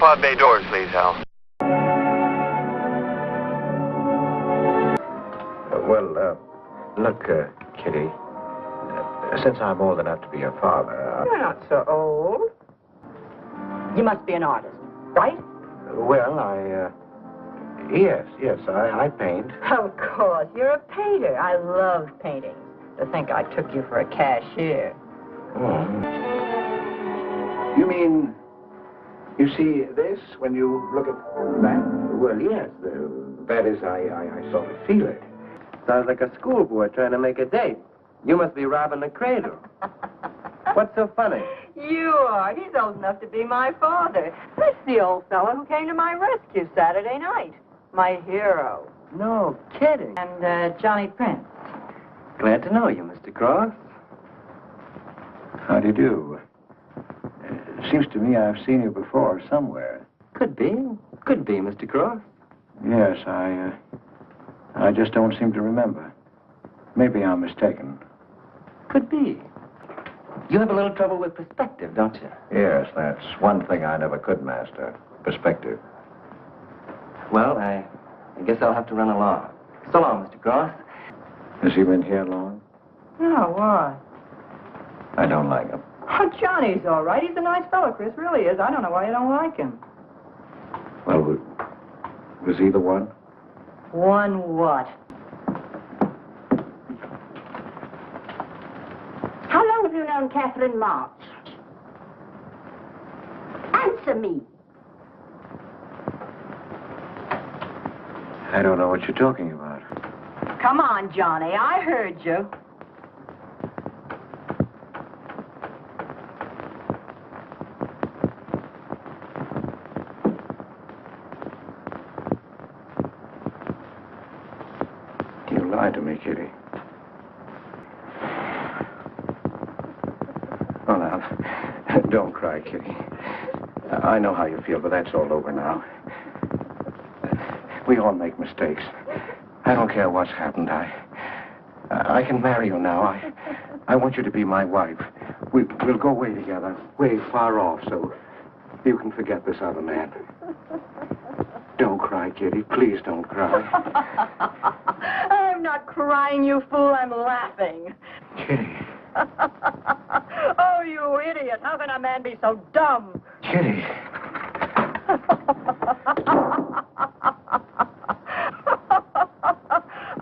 pod bay doors, please, Hal. Look, Kitty, since I'm old enough to be your father... You're not so old. You must be an artist, right? Well, Yes, I paint. Of course, you're a painter. I love painting. To think I took you for a cashier. Oh. You mean, you see this when you look at that? Well, yes, that is, I sort of feel it. Sounds like a schoolboy trying to make a date. You must be robbing the cradle. What's so funny? You are. He's old enough to be my father. That's the old fellow who came to my rescue Saturday night. My hero. No kidding. And Johnny Prince. Glad to know you, Mr. Cross. How do you do? Seems to me I've seen you before somewhere. Could be, Mr. Cross. Yes, I just don't seem to remember. Maybe I'm mistaken. Could be. You have a little trouble with perspective, don't you? Yes, that's one thing I never could master. Perspective. Well, I guess I'll have to run along. So long, Mr. Cross. Has he been here long? No, why? I don't like him. Oh, Johnny's all right. He's a nice fellow, Chris. Really is. I don't know why you don't like him. Well, was he the one? One what? How long have you known Catherine March? Answer me. I don't know what you're talking about. Come on, Johnny. I heard you. You lied to me, Kitty. Oh, now, don't cry, Kitty. I know how you feel, but that's all over now. We all make mistakes. I don't care what's happened. I can marry you now. I want you to be my wife. We'll go away together, way far off, so you can forget this other man. Don't cry, Kitty. Please don't cry. I'm not crying, you fool. I'm laughing. Kitty. Oh, you idiot. How can a man be so dumb? Kitty.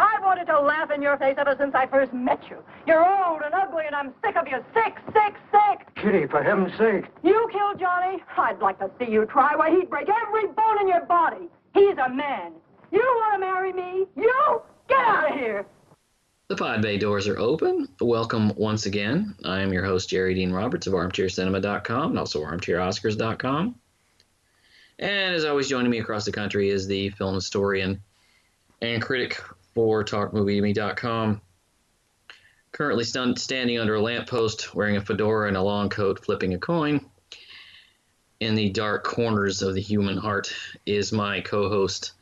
I wanted to laugh in your face ever since I first met you. You're old and ugly, and I'm sick of you. Sick, sick, sick. Kitty, for heaven's sake. You killed Johnny? I'd like to see you try. Why, he'd break every bone in your body. He's a man. You want to marry me? You? Get out of here. The pod bay doors are open. Welcome once again. I am your host, Jerry Dean Roberts of ArmchairCinema.com and also ArmchairOscars.com. And as always, joining me across the country is the film historian and critic for TalkMovieToMe.com. Currently standing under a lamppost, wearing a fedora and a long coat, flipping a coin. In the dark corners of the human heart is my co-host,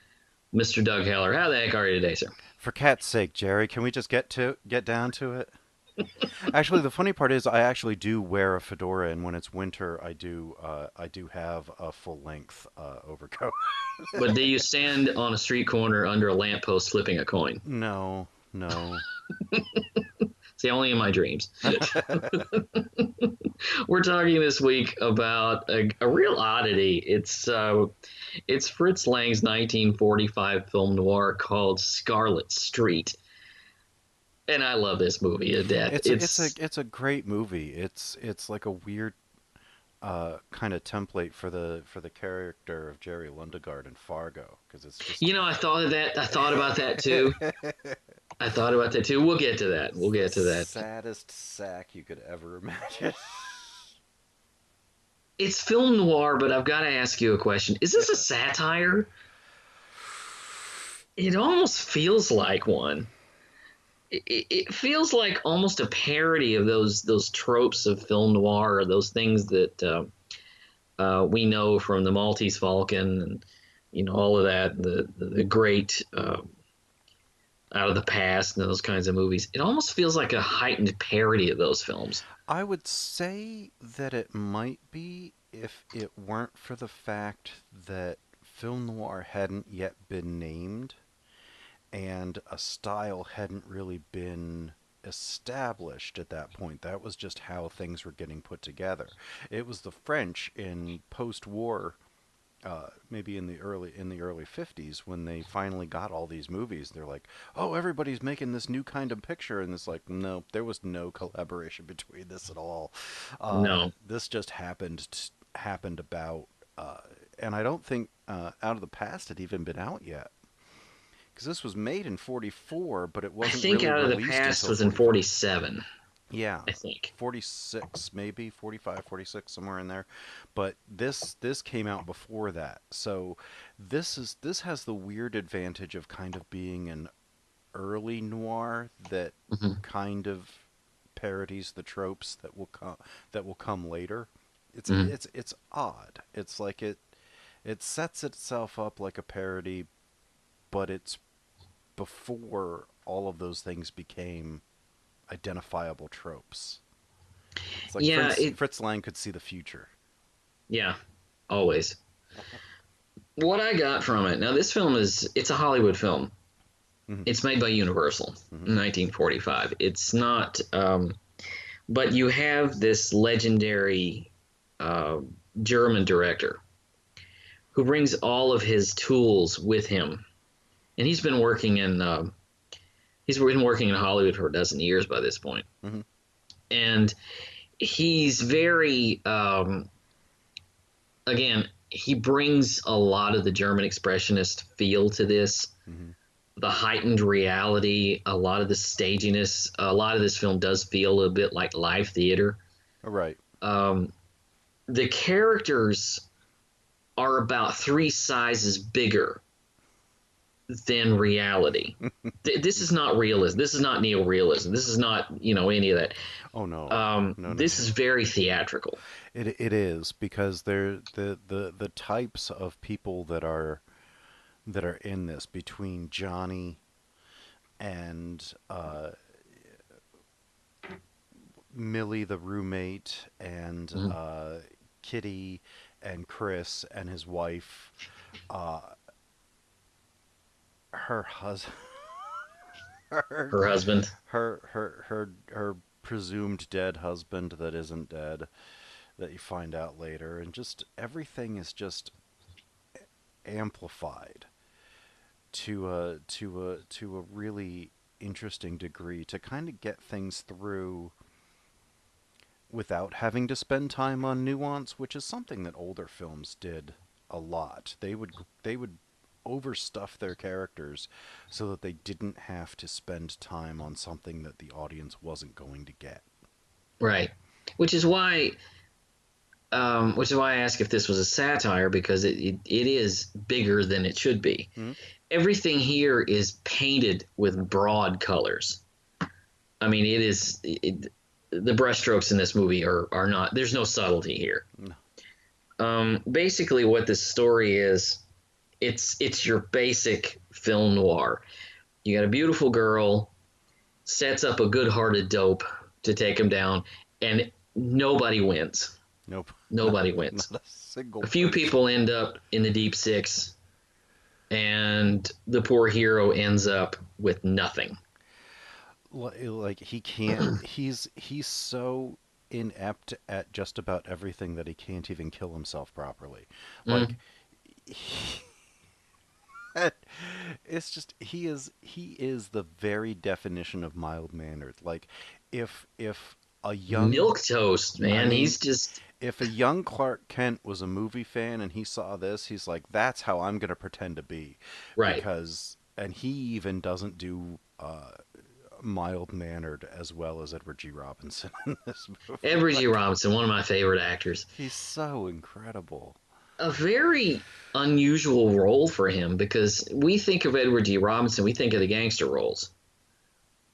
Mr. Doug Heller. How the heck are you today, sir? For cat's sake, Jerry, can we just get down to it? Actually, the funny part is I actually do wear a fedora, and when it's winter, I do have a full-length overcoat. But do you stand on a street corner under a lamppost flipping a coin? No. See, only in my dreams. We're talking this week about a real oddity. It's Fritz Lang's 1945 film noir called Scarlet Street. And I love this movie to death. It's a great movie. It's like a weird kind of template for the character of Jerry Lundegaard in Fargo, because it's just... I thought about that too. We'll get to that. Saddest sack you could ever imagine. It's film noir, but I've got to ask you a question. Is this a satire? It almost feels like one. It feels like almost a parody of those tropes of film noir, or those things that we know from the Maltese Falcon and all of that, the great Out of the Past and those kinds of movies. It almost feels like a heightened parody of those films. I would say that it might be. if it weren't for the fact that film noir hadn't yet been named and a style hadn't really been established at that point. That was just how things were getting put together. It was the French in post-war, maybe in the early 50s, when they finally got all these movies. They're like, oh, everybody's making this new kind of picture, and it's like, no, there was no collaboration between this at all. No. This just happened about, and I don't think Out of the Past had even been out yet. Because this was made in 44, but it I wasn't think really Out of the released Past until was in 44. 47. Yeah, I think 46, maybe 45, 46, somewhere in there. But this came out before that, so this has the weird advantage of kind of being an early noir that kind of parodies the tropes that will come later. It's odd. It's like it sets itself up like a parody, but it's before all of those things became identifiable tropes. It's like Fritz Lang could see the future. Yeah, always. What I got from it, now this film it's a Hollywood film. It's made by Universal in 1945. It's not, but you have this legendary German director who brings all of his tools with him. And he's been working in Hollywood for a dozen years by this point. And he's very, again, he brings a lot of the German expressionist feel to this, the heightened reality, a lot of the staginess. A lot of this film does feel a bit like live theater. Right. The characters are about 3 sizes bigger than reality. This is not realism. This is not neorealism. This is not, any of that. Oh no. No. This is very theatrical. It is, because they're the types of people that are in this, between Johnny and Millie the roommate, and Kitty and Chris and his wife, her husband, her presumed dead husband that isn't dead, that you find out later, and just everything is just amplified to a really interesting degree, to kind of get things through without having to spend time on nuance, which is something that older films did a lot. They would overstuff their characters so that they didn't have to spend time on something that the audience wasn't going to get. Right. Which is why I ask if this was a satire, because it is bigger than it should be. Everything here is painted with broad colors. I mean, the brushstrokes in this movie are not, there's no subtlety here. No. Basically what this story is, it's your basic film noir. You got a beautiful girl, sets up a good-hearted dope to take him down, and nobody wins. Nope. Nobody wins. Not a single A few person. people end up in the deep six, and the poor hero ends up with nothing. Like, he can't. He's so inept at just about everything that he can't even kill himself properly. Like, it's just, he is the very definition of mild-mannered. Like, if a young Milquetoast, man. I mean, He's just, if a young Clark Kent was a movie fan and he saw this, he's like, that's how I'm going to pretend to be. right. And he even doesn't do mild-mannered as well as Edward G. Robinson in this movie. Edward G. Robinson, one of my favorite actors. He's so incredible. A very unusual role for him, because we think of Edward G. Robinson, we think of the gangster roles.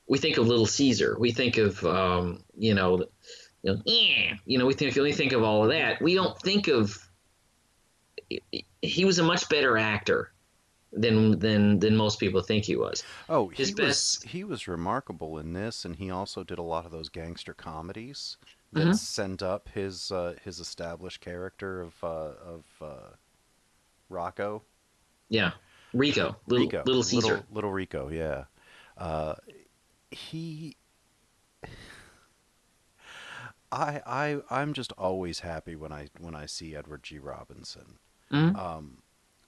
We think of Little Caesar. We think of, we think of all of that. We don't think of. He was a much better actor than most people think he was. Oh, he was remarkable in this, and he also did a lot of those gangster comedies that sent up his established character of Rocco. Yeah, Rico, little Caesar. Little Rico, yeah. He, I'm just always happy when I see Edward G. Robinson.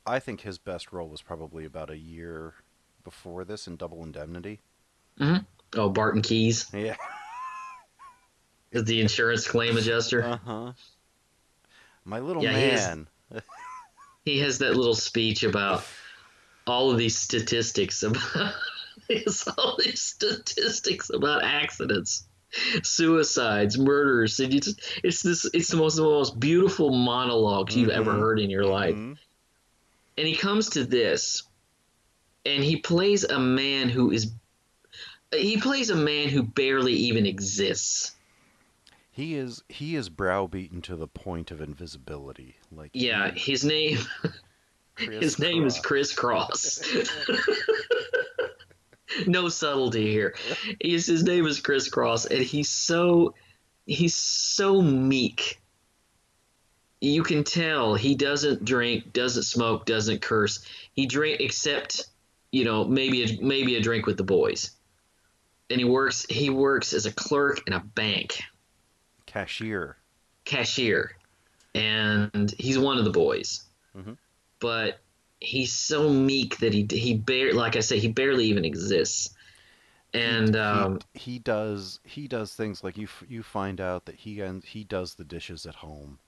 I think his best role was probably about a year before this in Double Indemnity. Oh, Barton Keyes. Yeah. Is the insurance claim adjuster. My little Yeah, man. He has that little speech about all of these statistics about accidents, suicides, murders. And it's the most beautiful monologue you've ever heard in your life. And he comes to this, and he plays a man who barely even exists. He is browbeaten to the point of invisibility. Like, yeah, his name is Chris Cross. No subtlety here. His name is Chris Cross, and he's so meek. You can tell he doesn't drink, doesn't smoke, doesn't curse. He drink except, maybe a drink with the boys. And he works as a clerk in a bank. Cashier. And he's one of the boys. But he's so meek that he barely even exists. And he does things like you find out that he does the dishes at home.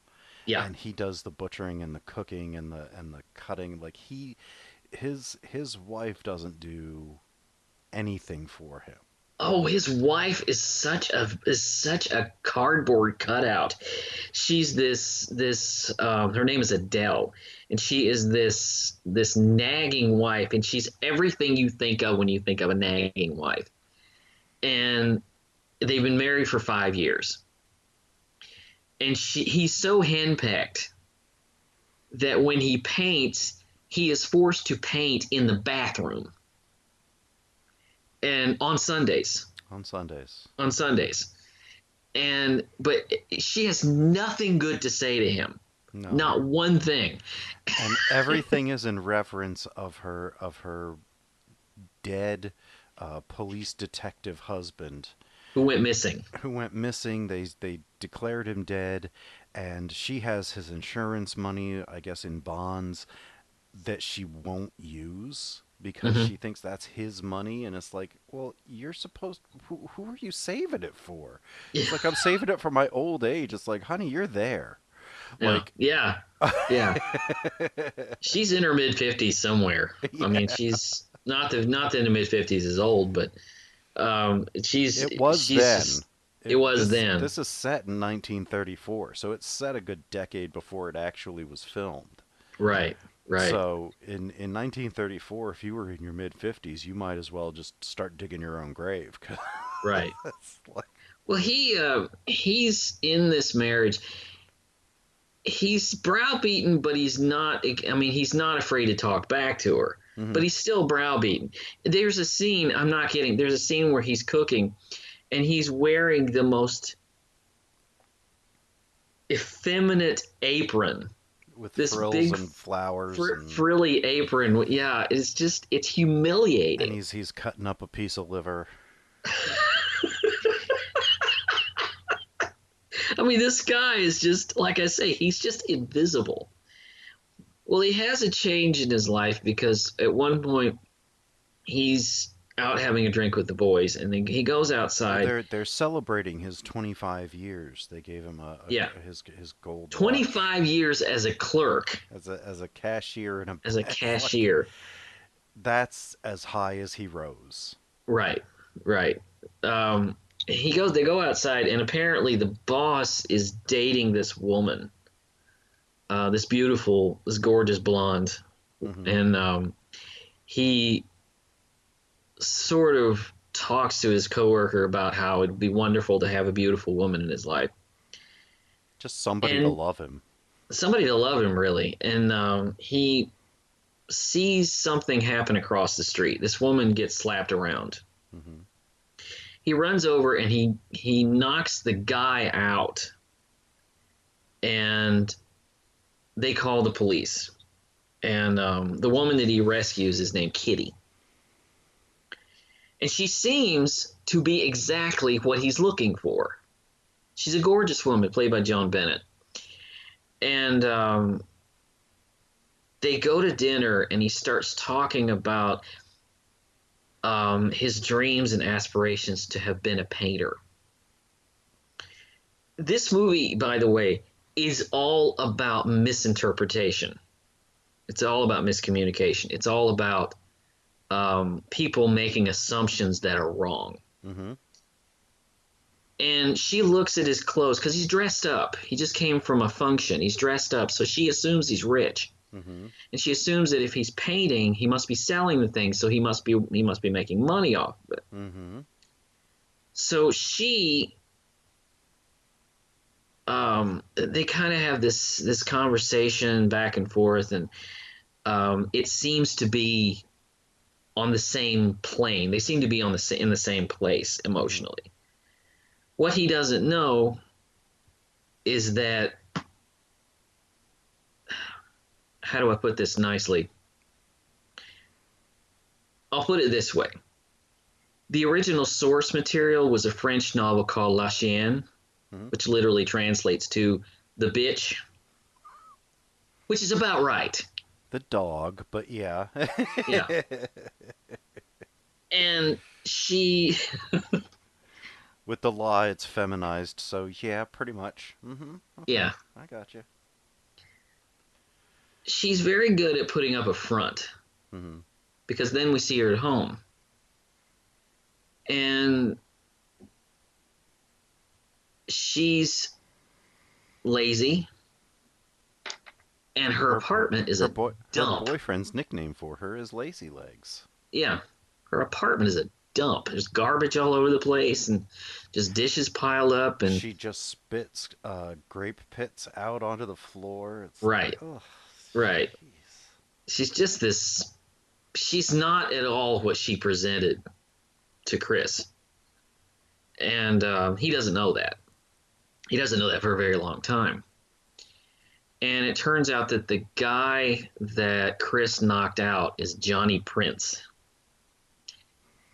Yeah. And he does the butchering and the cooking and the cutting. Like his wife doesn't do anything for him. Oh, his wife is such a cardboard cutout. She's this her name is Adele, and she is this nagging wife, and she's everything you think of when you think of a nagging wife. And they've been married for 5 years. And he's so henpecked that when he paints, he is forced to paint in the bathroom. And on Sundays. But she has nothing good to say to him. No. Not one thing. And everything is in reference of her dead police detective husband. Who went missing. They declared him dead, and she has his insurance money, I guess, in bonds that she won't use because she thinks that's his money. And it's like, well, you're supposed who are you saving it for? It's like, I'm saving it for my old age. It's like, honey, you're there. Like, yeah. She's in her mid-50s somewhere. Yeah. I mean, she's not in the mid-50s is old, but it was then. This is set in 1934, so it's set a good decade before it actually was filmed. Right. So in 1934, if you were in your mid-50s, you might as well just start digging your own grave. Right. Well, he's in this marriage. He's browbeaten, but he's not. I mean, he's not afraid to talk back to her. But he's still browbeaten. There's a scene. I'm not kidding. There's a scene where he's cooking, and he's wearing the most effeminate apron. With this frills big and flowers. Frilly apron. Yeah, it's humiliating. And he's cutting up a piece of liver. I mean, this guy is just, like I say, he's just invisible. Well, he has a change in his life because at one point he's out having a drink with the boys, and then he goes outside. They're celebrating his 25 years. They gave him his gold 25 watch. Years as a clerk, as a cashier in a cashier. That's as high as he rose. Right. They go outside, and apparently the boss is dating this woman, this gorgeous blonde, and he sort of talks to his coworker about how it'd be wonderful to have a beautiful woman in his life. Just somebody to love him. Somebody to love him, really. And he sees something happen across the street. This woman gets slapped around. he runs over and he knocks the guy out, and they call the police. And the woman that he rescues is named Kitty. And she seems to be exactly what he's looking for. She's a gorgeous woman, played by Joan Bennett. And they go to dinner, and he starts talking about his dreams and aspirations to have been a painter. This movie, by the way, is all about misinterpretation. It's all about miscommunication. It's all about people making assumptions that are wrong. Mm-hmm. And she looks at his clothes because he's dressed up. He just came from a function. He's dressed up, so she assumes he's rich. Mm-hmm. And she assumes that if he's painting, he must be selling the thing, so he must be making money off of it. Mm-hmm. So she, they kind of have this conversation back and forth, and it seems to be on the same plane. They seem to be in the same place emotionally. What he doesn't know is that, how do I put this nicely? I'll put it this way. The original source material was a French novel called La Chienne, which literally translates to the bitch, which is about right. The dog, but yeah. Yeah. And she... With the law, it's feminized, so yeah, pretty much. Mm-hmm. Okay. Yeah. I got you. She's very good at putting up a front, because then we see her at home. And she's lazy, and her apartment is a dump. Her boyfriend's nickname for her is Lazy Legs. Yeah, her apartment is a dump. There's garbage all over the place, and just dishes piled up, and she just spits grape pits out onto the floor. It's right, like, oh, right. Geez. She's just this. She's not at all what she presented to Chris, and he doesn't know that. He doesn't know that for a very long time. And it turns out that the guy that Chris knocked out is Johnny Prince.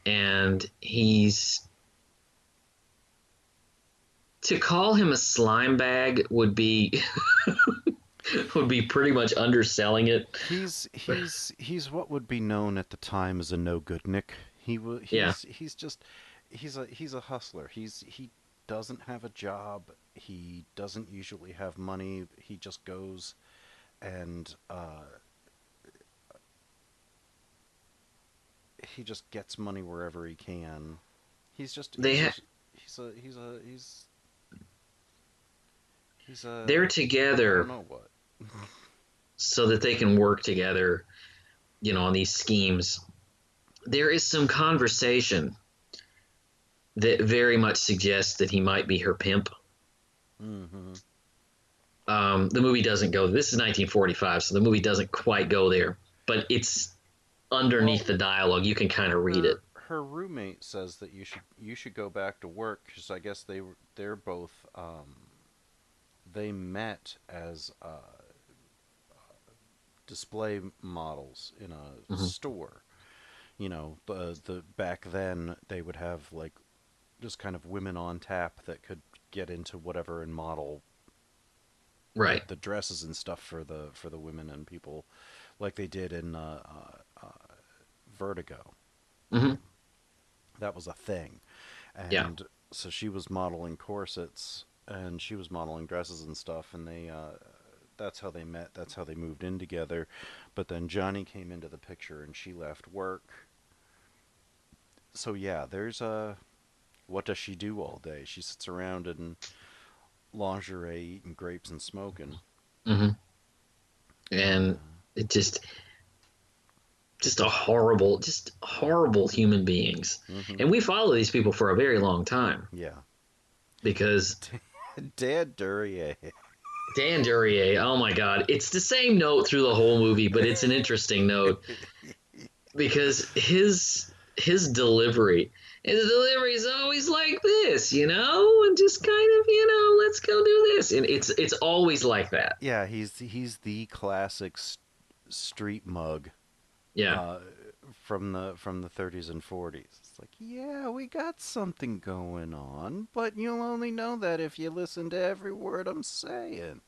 And to call him a slime bag would be pretty much underselling it. He's what would be known at the time as a no-good-nick. He's a hustler. He doesn't have a job. He doesn't usually have money. He just goes and he just gets money wherever he can. They're together. I don't know what. So that they can work together, on these schemes. There is some conversation that very much suggests that he might be her pimp. Mm-hmm. The movie doesn't go. This is 1945, so the movie doesn't quite go there, but it's underneath the dialogue. You can kind of read it. Her roommate says that you should go back to work, because I guess they're both they met as display models in a store. The back then they would have like just kind of women on tap that could get into whatever and model the dresses and stuff for the women and people, like they did in Vertigo. Mm-hmm. That was a thing. And so she was modeling corsets and she was modeling dresses and stuff, and they that's how they met, that's how they moved in together. But then Johnny came into the picture and she left work. So yeah, there's what does she do all day? She sits around in lingerie, eating grapes and smoking. Mm-hmm. And it just horrible human beings. Mm-hmm. And we follow these people for a very long time. Yeah. Because Dan Duryea, oh my God. It's the same note through the whole movie, but it's an interesting note. Because his delivery, And the delivery is always like this, and just kind of, let's go do this. And it's always like that. Yeah, he's the classic street mug. Yeah. From the 30s and 40s. It's like, yeah, we got something going on, but you'll only know that if you listen to every word I'm saying.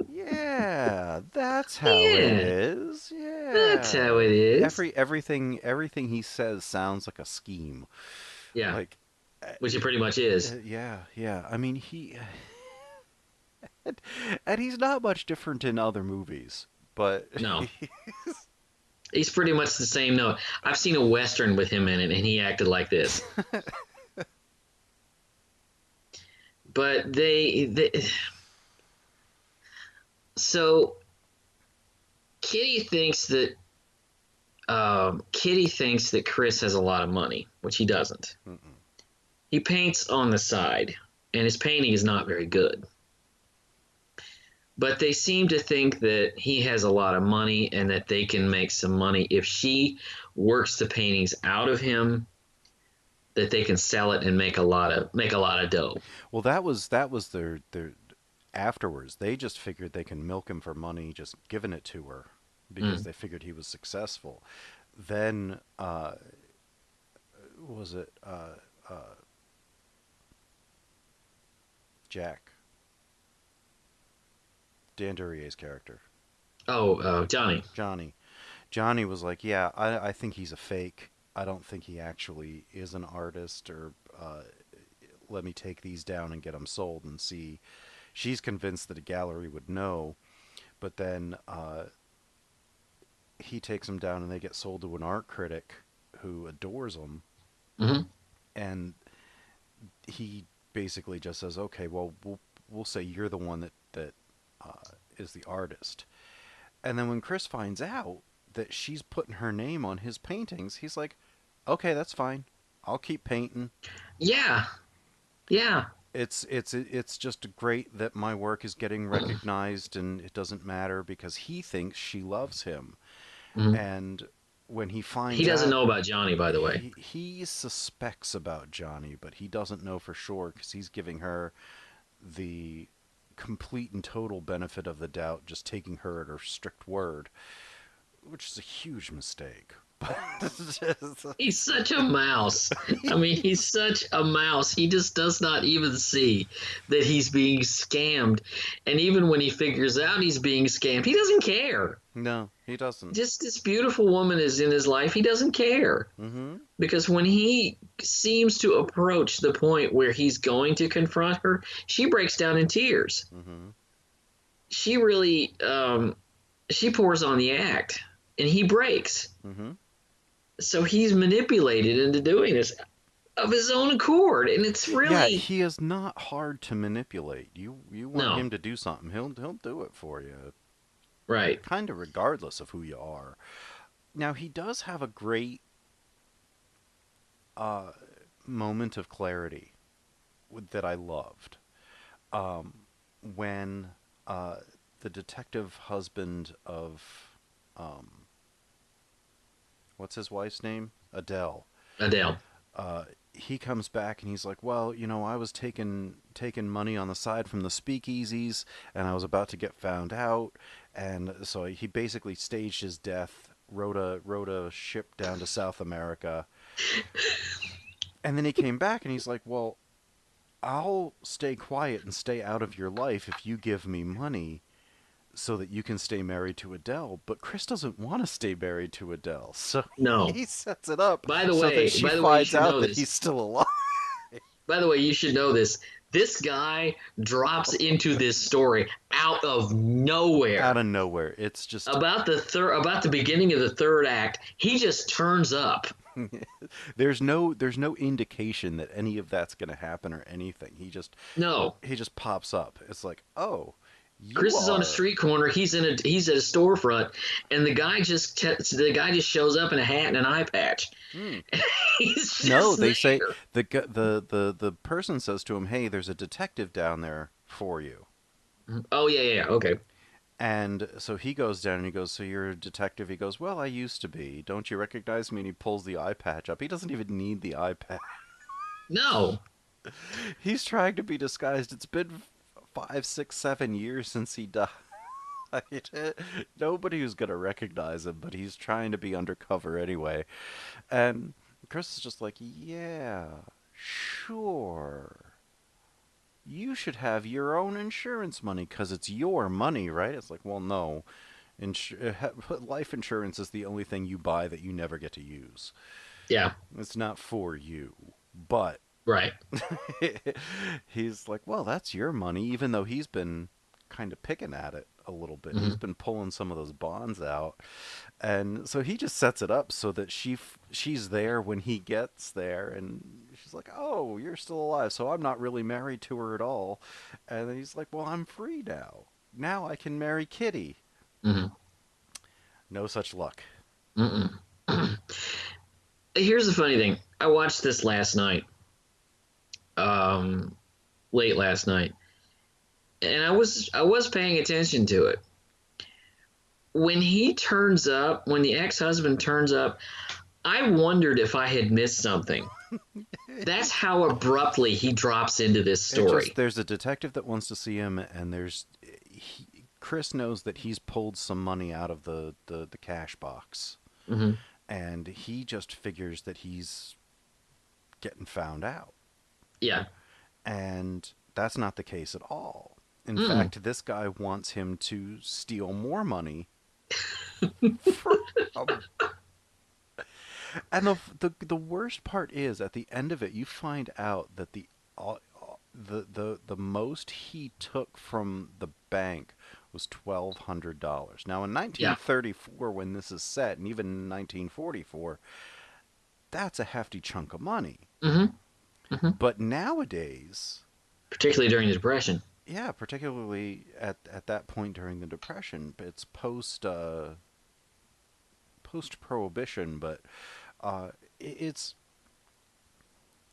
Yeah, that's how it is. Yeah, that's how it is. Everything he says sounds like a scheme. Yeah, like, which it pretty much is. Yeah. I mean, and he's not much different in other movies, but no. He's pretty much the same note. I've seen a Western with him in it, and he acted like this. But so Kitty thinks that Chris has a lot of money, which he doesn't. Mm-mm. He paints on the side, and his painting is not very good. But they seem to think that he has a lot of money and that they can make some money if she works the paintings out of him, that they can sell it and make a lot of dough. Well, that was their afterwards. They just figured they can milk him for money, just giving it to her because they figured he was successful. Then was it Jack? Dan Durier's character. Oh, Johnny. Johnny was like, yeah, I think he's a fake. I don't think he actually is an artist, or let me take these down and get them sold and see. She's convinced that a gallery would know, but then he takes them down and they get sold to an art critic who adores them. Mm-hmm. And he basically just says, okay, well, we'll say you're the one that is the artist. And then when Chris finds out that she's putting her name on his paintings, he's like, okay, that's fine. I'll keep painting. Yeah. It's just great that my work is getting recognized, and it doesn't matter because he thinks she loves him. Mm-hmm. And when he finds out... He doesn't know about Johnny, by the way. He suspects about Johnny, but he doesn't know for sure because he's giving her the complete and total benefit of the doubt, just taking her at her strict word, which is a huge mistake. He's such a mouse. I mean, he's such a mouse. He just does not even see that he's being scammed. And even when he figures out he's being scammed, he doesn't care. No, he doesn't. Just this beautiful woman is in his life. He doesn't care. Mm-hmm. Because when he seems to approach the point where he's going to confront her, she breaks down in tears. Mm-hmm. She really, she pours on the act, and he breaks. Mm-hmm. So he's manipulated into doing this of his own accord, and it's really... Yeah, he is not hard to manipulate. You want him to do something, he'll do it for you. Right. Kind of regardless of who you are. Now, he does have a great moment of clarity that I loved. When the detective husband of... what's his wife's name? Adele. He comes back and he's like, well, I was taking money on the side from the speakeasies, and I was about to get found out, and so he basically staged his death, rode a ship down to South America, and then he came back and he's like, well, I'll stay quiet and stay out of your life if you give me money so that you can stay married to Adele. But Chris doesn't want to stay married to Adele, so he sets it up so that she finds out that he's still alive. By the way, you should know this. This guy drops into this story out of nowhere. Out of nowhere. It's just about the beginning of the third act. He just turns up. There's no indication that any of that's going to happen or anything. He just pops up. It's like, oh, Chris is on a street corner. He's at a storefront, and the guy just shows up in a hat and an eye patch. He's just they say the person says to him, "Hey, there's a detective down there for you." Oh yeah, okay. And so he goes down and he goes, so you're a detective? He goes, well, I used to be. Don't you recognize me? And he pulls the eye patch up. He doesn't even need the eye patch. No. He's trying to be disguised. It's been 5, 6, 7 years since he died. Nobody was going to recognize him, but he's trying to be undercover anyway. And Chris is just like, yeah, sure. You should have your own insurance money because it's your money, right? It's like, well, no. Life insurance is the only thing you buy that you never get to use. Yeah. It's not for you. But Right. he's like, well, that's your money, even though he's been kind of picking at it a little bit. He's been pulling some of those bonds out. And so he just sets it up so that she's there when he gets there, and she's like, oh, you're still alive, so I'm not really married to her at all. And then he's like, well, I'm free now. Now I can marry Kitty. Mm-hmm. No such luck. Mm-mm. Here's the funny thing. I watched this last night. Late last night. And I was paying attention to it. When he turns up, when the ex-husband turns up, I wondered if I had missed something. That's how abruptly he drops into this story. There's a detective that wants to see him, and Chris knows that he's pulled some money out of the cash box. Mm-hmm. And he just figures that he's getting found out. Yeah. And that's not the case at all. In fact, this guy wants him to steal more money. And the worst part is, at the end of it, you find out that the most he took from the bank was $1,200. Now, in 1934, when this is set, and even in 1944, that's a hefty chunk of money. Mm-hmm. Mm-hmm. But nowadays, particularly during the Depression. Yeah, particularly at that point during the Depression. It's post-prohibition, but it's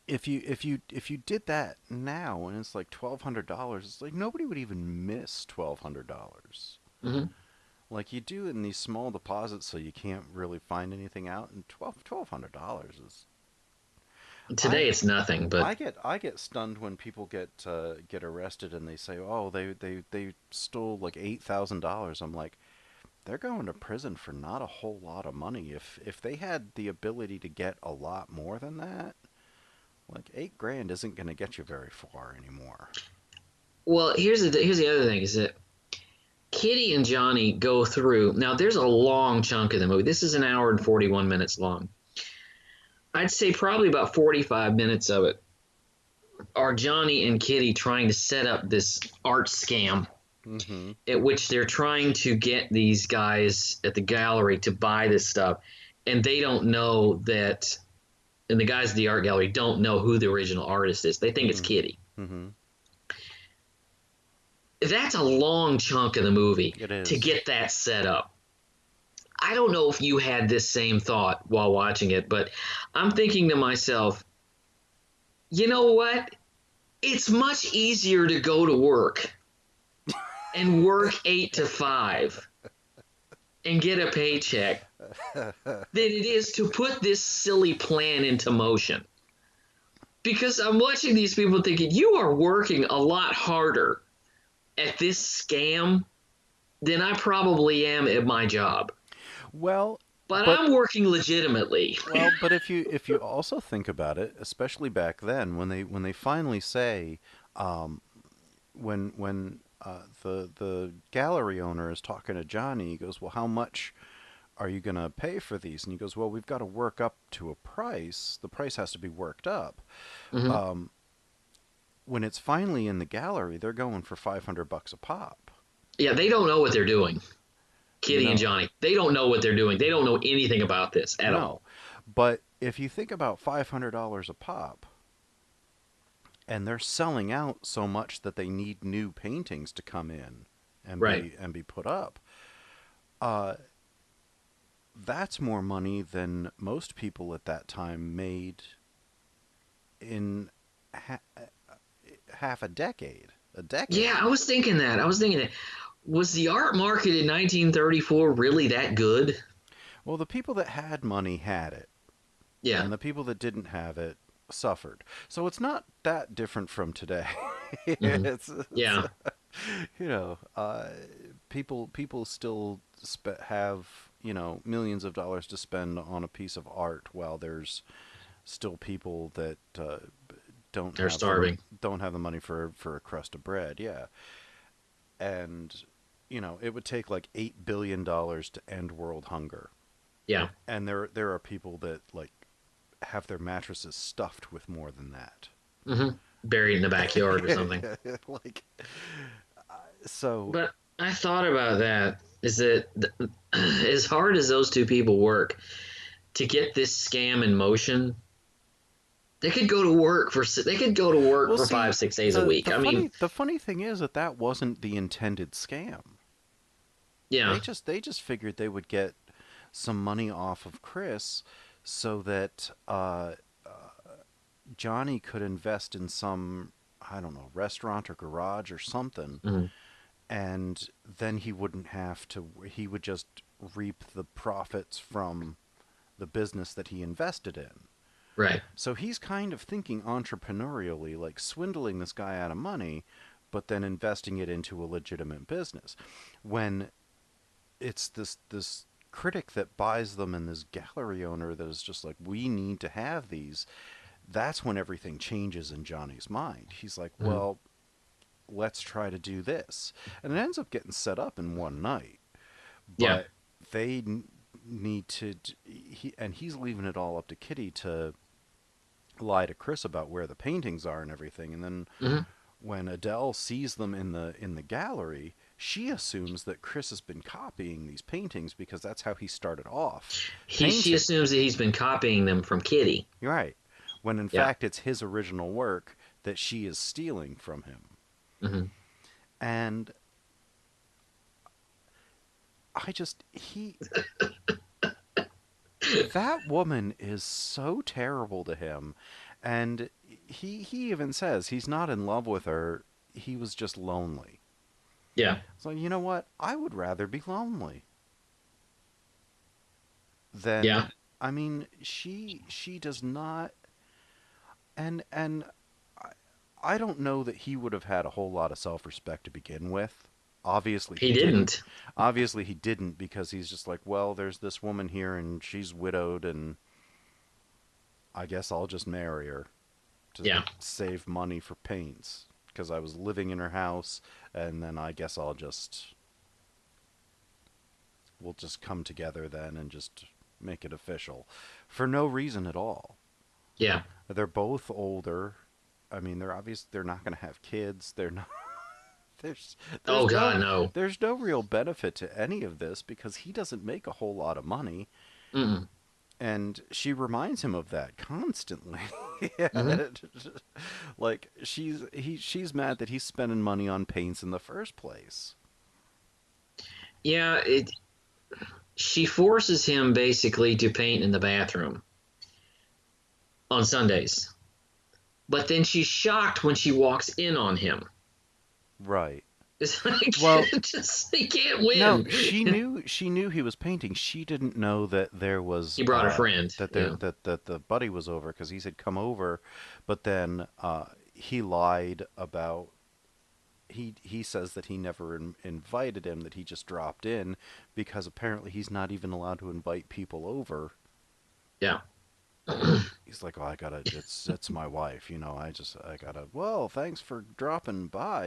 if you did that now and it's like $1,200, it's like nobody would even miss $1,200. Mm-hmm. Like you do in these small deposits, so you can't really find anything out, and $1,200 is. Today it's nothing, but I get stunned when people get arrested and they say, oh, they stole like $8,000. I'm like, they're going to prison for not a whole lot of money. If they had the ability to get a lot more than that, like $8,000 isn't going to get you very far anymore. Well, here's the other thing is that Kitty and Johnny go through. Now, there's a long chunk of the movie. This is an hour and 41 minutes long. I'd say probably about 45 minutes of it are Johnny and Kitty trying to set up this art scam, at which they're trying to get these guys at the gallery to buy this stuff, and they don't know that, and the guys at the art gallery don't know who the original artist is. They think it's Kitty. Mm-hmm. That's a long chunk of the movie to get that set up. I don't know if you had this same thought while watching it, but I'm thinking to myself, you know what? It's much easier to go to work and work 8 to 5 and get a paycheck than it is to put this silly plan into motion. Because I'm watching these people thinking, you are working a lot harder at this scam than I probably am at my job. Well, but I'm working legitimately. Well, but if you also think about it, especially back then, when they finally say, when the gallery owner is talking to Johnny, he goes, well, how much are you going to pay for these? And he goes, well, we've got to work up to a price. The price has to be worked up. Mm-hmm. When it's finally in the gallery, they're going for $500 a pop. Yeah, they don't know what they're doing. Kitty and Johnny, they don't know what they're doing. They don't know anything about this at all. But if you think about $500 a pop, and they're selling out so much that they need new paintings to come in and be put up, that's more money than most people at that time made in half a decade. Yeah, I was thinking that. Was the art market in 1934 really that good? Well, the people that had money had it, Yeah. and the people that didn't have it suffered. So it's not that different from today. Mhm. it's Yeah. you know, people still have millions of dollars to spend on a piece of art, while there's still people that don't They're have starving. don't have the money for a crust of bread. Yeah, and it would take like $8 billion to end world hunger, Yeah. and there are people that like have their mattresses stuffed with more than that. Hmm. Buried in the backyard or something. Like, so But I thought about that. Is that as hard as those two people work to get this scam in motion? They could go to work for Well, see, 5-6 days a the week. the I mean, funny thing is that wasn't the intended scam. yeah, They just figured they would get some money off of Chris, so that Johnny could invest in some, I don't know, restaurant or garage or something, hmm, and then he wouldn't have to. He would just reap the profits from the business that he invested in. right, So he's kind of thinking entrepreneurially, like swindling this guy out of money, but then investing it into a legitimate business. When it's this critic that buys them and this gallery owner that is just like, we need to have these, that's when everything changes in Johnny's mind. He's like, hmm, well, let's try to do this. And it ends up getting set up in one night. yeah, But they need to, and he's leaving it all up to Kitty to lie to Chris about where the paintings are and everything. And then hmm. when Adele sees them in the gallery, she assumes that Chris has been copying these paintings because that's how he started off She painting. assumes that he's been copying them from Kitty. You're right. When in Yeah, fact it's his original work that she is stealing from him. hmm, And I just that woman is so terrible to him, and he even says he's not in love with her, he was just lonely. yeah, So you know what? I would rather be lonely than, yeah, I mean, she does not, and I don't know that he would have had a whole lot of self-respect to begin with. Obviously he he didn't. didn't. Obviously he didn't, because he's just like, well, there's this woman here and she's widowed, and I guess I'll just marry her to Yeah, save money for paints, because I was living in her house, and then I guess we'll just come together then and just make it official for no reason at all. yeah. They're both older. I mean, they're not going to have kids. They're not there's Oh there's no God, no. there's no real benefit to any of this, because he doesn't make a whole lot of money, Mm-mm. and she reminds him of that constantly. Hmm. Like she's mad that he's spending money on paints in the first place. Yeah, she forces him basically to paint in the bathroom on Sundays. But then she's shocked when she walks in on him. Right. It's like, Well, just he can't win. no, she knew he was painting. She didn't know that there was He brought a friend. Yeah. that the buddy was over, because he said come over, but then he lied about. He says that he never invited him, that he just dropped in, because apparently he's not even allowed to invite people over. Yeah. He's like, oh, it's my wife, I gotta, well, thanks for dropping by,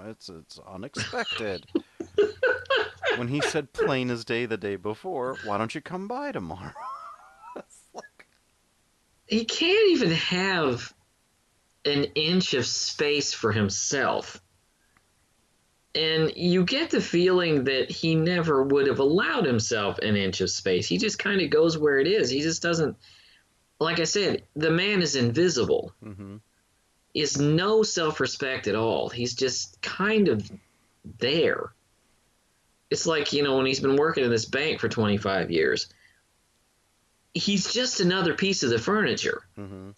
it's unexpected. When he said plain as day the day before, why don't you come by tomorrow? It's like, He can't even have an inch of space for himself. And you get the feeling that he never would have allowed himself an inch of space. He just kind of goes where it is. He just doesn't, like I said, the man is invisible. mm-hmm. Is no self-respect at all. He's just kind of there. It's like, when he's been working in this bank for 25 years, he's just another piece of the furniture, Mm-hmm.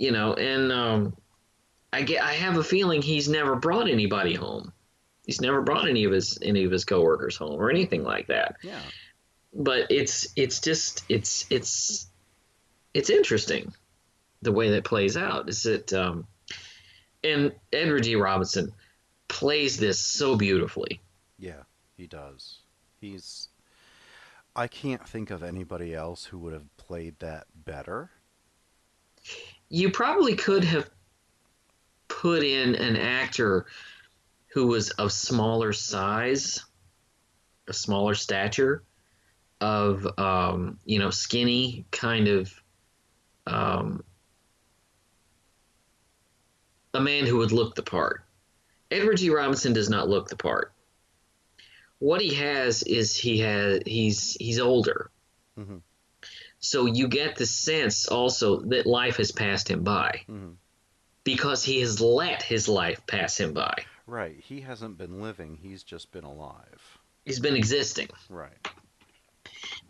and I have a feeling he's never brought anybody home. He's never brought any of his coworkers home or anything like that. Yeah. But it's interesting the way that plays out. Is that and Edward G. Robinson plays this so beautifully. Yeah, he does. I can't think of anybody else who would have played that better. You probably could have put in an actor who was of smaller size, a smaller stature, of skinny kind of a man who would look the part. Edward G. Robinson does not look the part. What he has is he's older. Mm-hmm. So you get the sense also that life has passed him by. Mm-hmm. Because he has let his life pass him by. Right. He hasn't been living. He's just been alive. He's been existing. Right.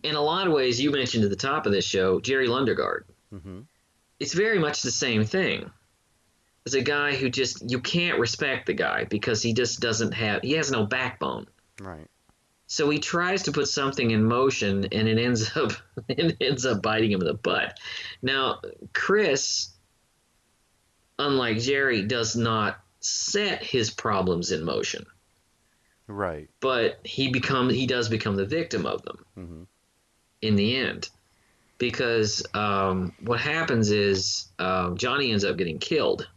In a lot of ways, you mentioned at the top of this show, Jerry Lundegaard. Mm-hmm. It's very much the same thing. As a guy who you can't respect the guy because he just he has no backbone. Right. So he tries to put something in motion and it ends up biting him in the butt. Now, Chris, unlike Jerry, does not set his problems in motion. Right. But he does become the victim of them Mm-hmm. in the end. Because what happens is Johnny ends up getting killed.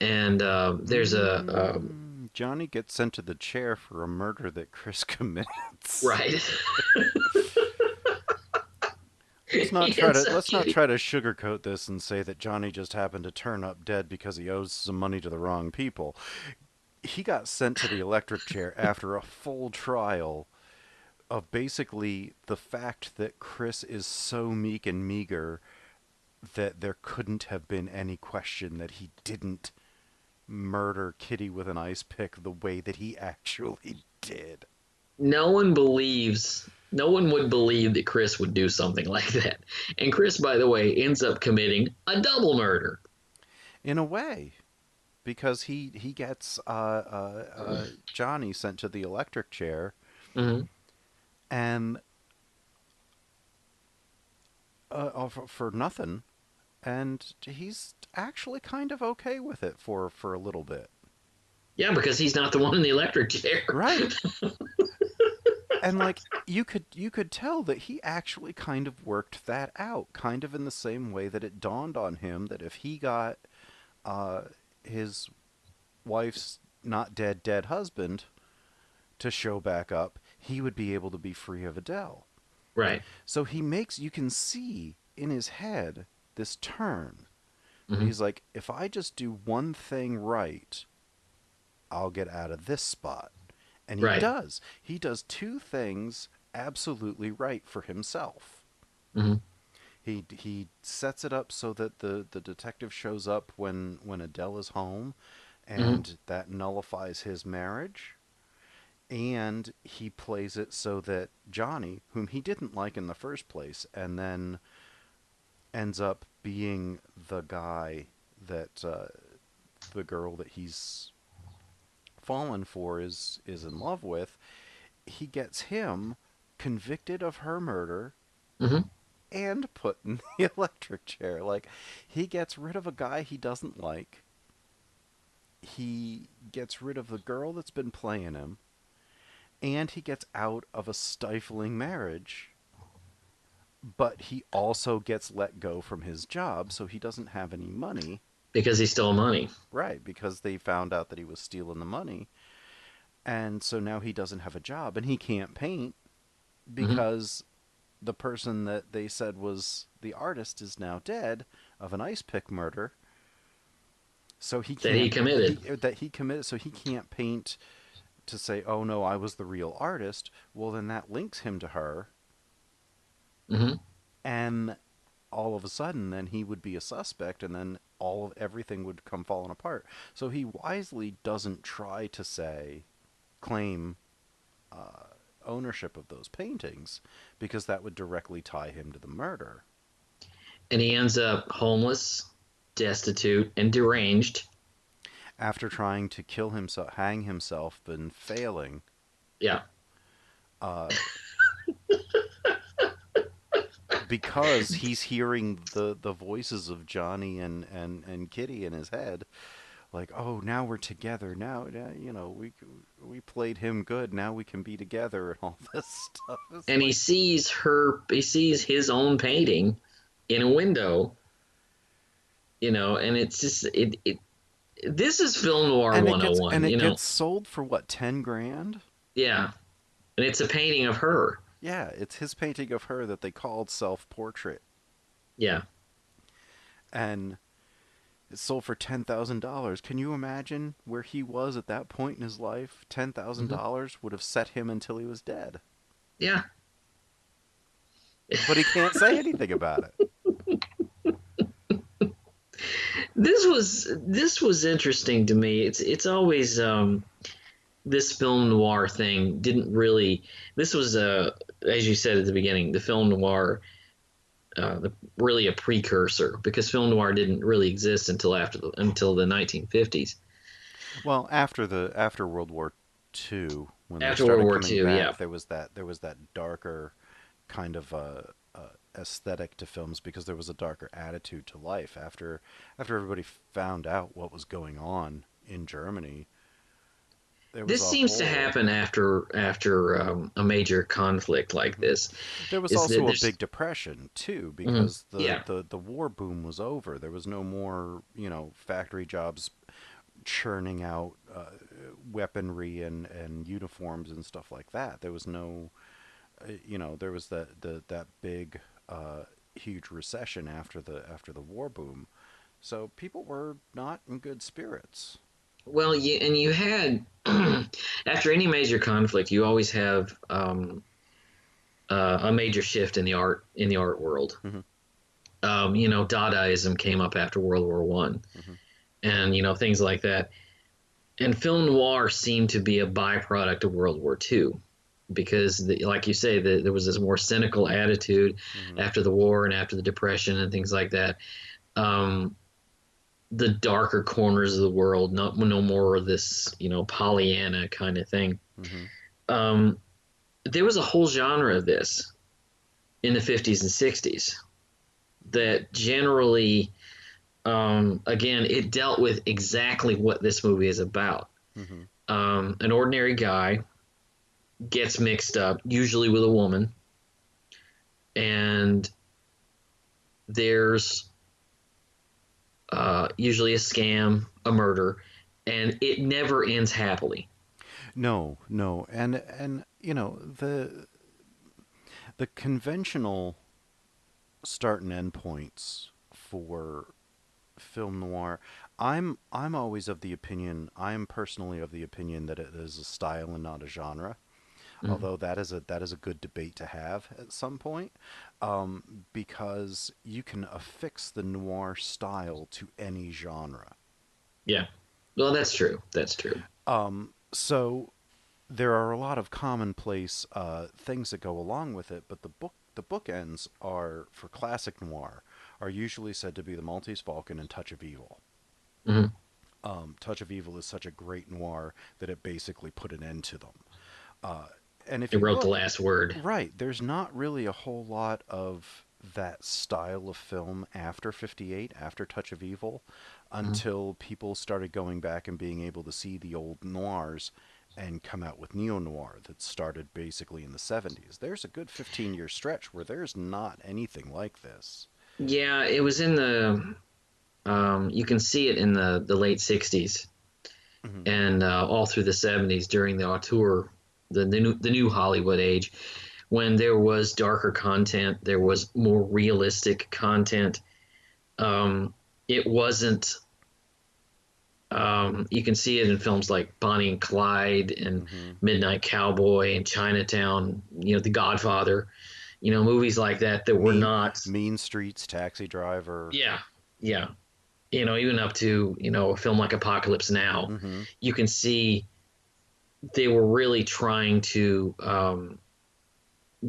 And there's Johnny gets sent to the chair for a murder that Chris commits. Right. Let's not try to sugarcoat this and say that Johnny just happened to turn up dead because he owes some money to the wrong people. He got sent to the electric chair after a full trial of basically the fact that Chris is so meek and meager that there couldn't have been any question that he didn't murder Kitty with an ice pick the way that he actually did. No one would believe that Chris would do something like that. And Chris, by the way, ends up committing a double murder. In a way. Because he gets Johnny sent to the electric chair. Mm-hmm. And for nothing. And he's actually kind of okay with it for a little bit. Yeah, because he's not the one in the electric chair. Right. And like you could tell that he actually kind of worked that out, kind of in the same way that it dawned on him that if he got his wife's not dead husband to show back up, he would be able to be free of Adele. Right. So you can see in his head this turn. Mm-hmm. He's like, if I just do one thing right, I'll get out of this spot. And he does. He does two things absolutely right for himself. Mm-hmm. He sets it up so that the detective shows up when Adele is home, and that nullifies his marriage. And he plays it so that Johnny, whom he didn't like in the first place, and then ends up being the guy that the girl that he's fallen for is in love with, he gets him convicted of her murder and put in the electric chair. Like, he gets rid of a guy he doesn't like. He gets rid of the girl that's been playing him. And he gets out of a stifling marriage. But he also gets let go from his job, so he doesn't have any money. Because he stole money. Right, because they found out that he was stealing the money. And so now he doesn't have a job, and he can't paint because the person that they said was the artist is now dead of an ice pick murder. So he can't, that he committed, so he can't paint to say, oh no, I was the real artist. Well, then that links him to her. Mm-hmm. And all of a sudden, then he would be a suspect, and then everything would come falling apart. So he wisely doesn't try to claim ownership of those paintings, because that would directly tie him to the murder. And he ends up homeless, destitute, and deranged. after trying to kill himself, hang himself, and failing. Yeah. Uh, because he's hearing the voices of Johnny and Kitty in his head, like, oh, now we're together. Now, you know, we played him good. Now we can be together and all this stuff. It's And like, he sees his own painting in a window, you know, and it's just this is film noir and 101, it you know. gets sold for what, 10 grand? Yeah. And it's a painting of her. Yeah, it's his painting of her that they called Self-Portrait. Yeah. And it sold for $10,000. Can you imagine where he was at that point in his life? $10,000 would have set him until he was dead. Yeah. But he can't say anything about it. This was interesting to me. It's always this film noir thing didn't really. This was as you said at the beginning, the film noir, really a precursor, because film noir didn't really exist until the 1950s. Well, after World War II, when After they started World War coming II, back, yeah. there was that darker kind of aesthetic to films, because there was a darker attitude to life after everybody found out what was going on in Germany. This seems to happen after a major conflict like this. There was also a big depression too, because the war boom was over. There was no more, you know, factory jobs churning out weaponry and uniforms and stuff like that. There was no, you know, there was that big huge recession after the war boom, so people were not in good spirits. Well, you had after any major conflict, you always have a major shift in the art world. Mm-hmm. You know, Dadaism came up after World War One, and you know, things like that. And film noir seemed to be a byproduct of World War II, because like you say, there was this more cynical attitude after the war and after the Depression and things like that. The darker corners of the world, no more of this, you know, Pollyanna kind of thing. There was a whole genre of this in the 50s and 60s that generally, again, it dealt with exactly what this movie is about. An ordinary guy gets mixed up, usually with a woman, and there's usually a scam, a murder, and it never ends happily. No, and you know, the conventional start and end points for film noir, I'm always of the opinion, I am personally of the opinion that it is a style and not a genre. Although that is a good debate to have at some point, because you can affix the noir style to any genre. Yeah, well, that's true. That's true. So there are a lot of commonplace things that go along with it, but the bookends are, for classic noir, are usually said to be The Maltese Falcon and Touch of Evil. Touch of Evil is such a great noir that it basically put an end to them. And if It you wrote look, the last word. right, there's not really a whole lot of that style of film after 58, after Touch of Evil, until people started going back and being able to see the old noirs and come out with neo-noir that started basically in the 70s. There's a good 15-year stretch where there's not anything like this. Yeah, it was in the you can see it in the late 60s and all through the 70s during the auteur, the new Hollywood age, when there was darker content, there was more realistic content. It wasn't. You can see it in films like Bonnie and Clyde and Midnight Cowboy and Chinatown. You know, The Godfather. You know, movies like that were not Mean Streets, Taxi Driver. Yeah. You know, even up to, you know, a film like Apocalypse Now, you can see they were really trying to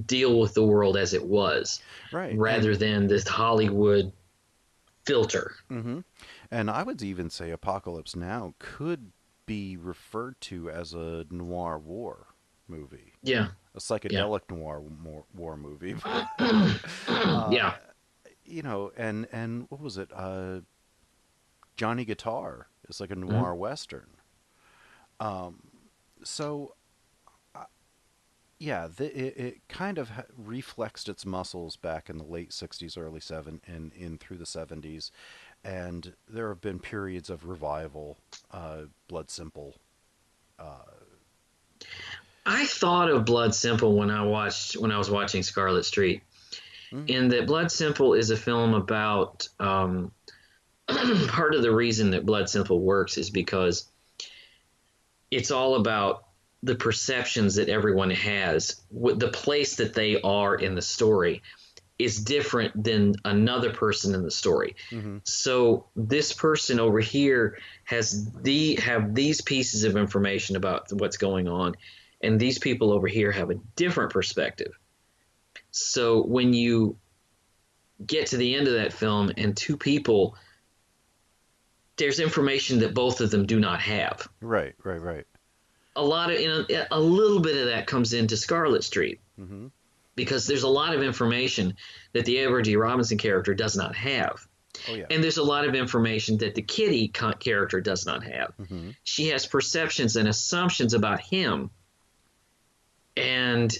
deal with the world as it was, right, rather than this Hollywood filter. And I would even say Apocalypse Now could be referred to as a noir war movie, Yeah. a Yeah. psychedelic war movie. Yeah. You know, and what was it? Johnny Guitar is like a Mhm. noir western. So yeah, it kind of reflexed its muscles back in the late 60s, early 7 and in through the 70s, and there have been periods of revival. Blood Simple. I thought of Blood Simple when I was watching Scarlet Street, Mm, in that Blood Simple is a film about part of the reason that Blood Simple works is because it's all about the perceptions that everyone has. The place that they are in the story is different than another person in the story. mm-hmm. So this person over here have these pieces of information about what's going on, and these people over here have a different perspective. So when you get to the end of that film and two people, there's information that both of them do not have. Right, right, right. A lot of a little bit of that comes into Scarlet Street Mm-hmm. because there's a lot of information that the Bertie Robinson character does not have. Oh yeah. And there's a lot of information that the Kitty character does not have. Mm-hmm. She has perceptions and assumptions about him, and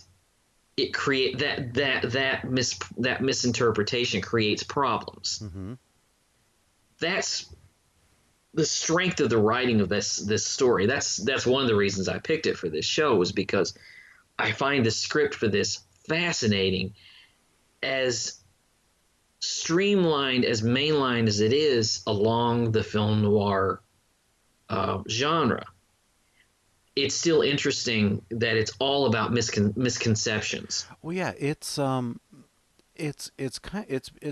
it create that misinterpretation creates problems. Mm-hmm. That's the strength of the writing of this story. That's one of the reasons I picked it for this show, was because I find the script for this fascinating, as streamlined, as mainlined as it is along the film noir genre. It's still interesting that it's all about misconceptions. Well, yeah, it's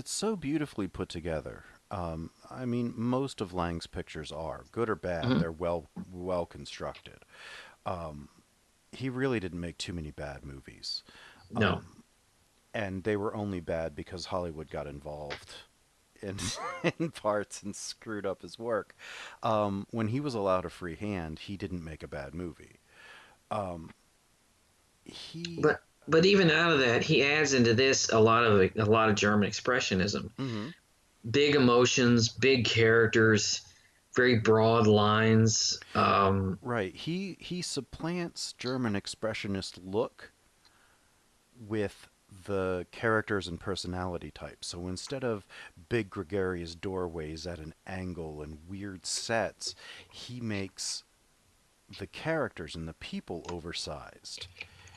so beautifully put together. I mean, most of Lang's pictures are good or bad. Mhm. They're well constructed. He really didn't make too many bad movies, No. and they were only bad because Hollywood got involved in in parts and screwed up his work. When he was allowed a free hand, he didn't make a bad movie. He. But even out of that, he adds into this a lot of German expressionism. Mhm. Big emotions, big characters, very broad lines. Right. He supplants German expressionist look with the characters and personality types. So instead of big gregarious doorways at an angle and weird sets, he makes the characters and the people oversized.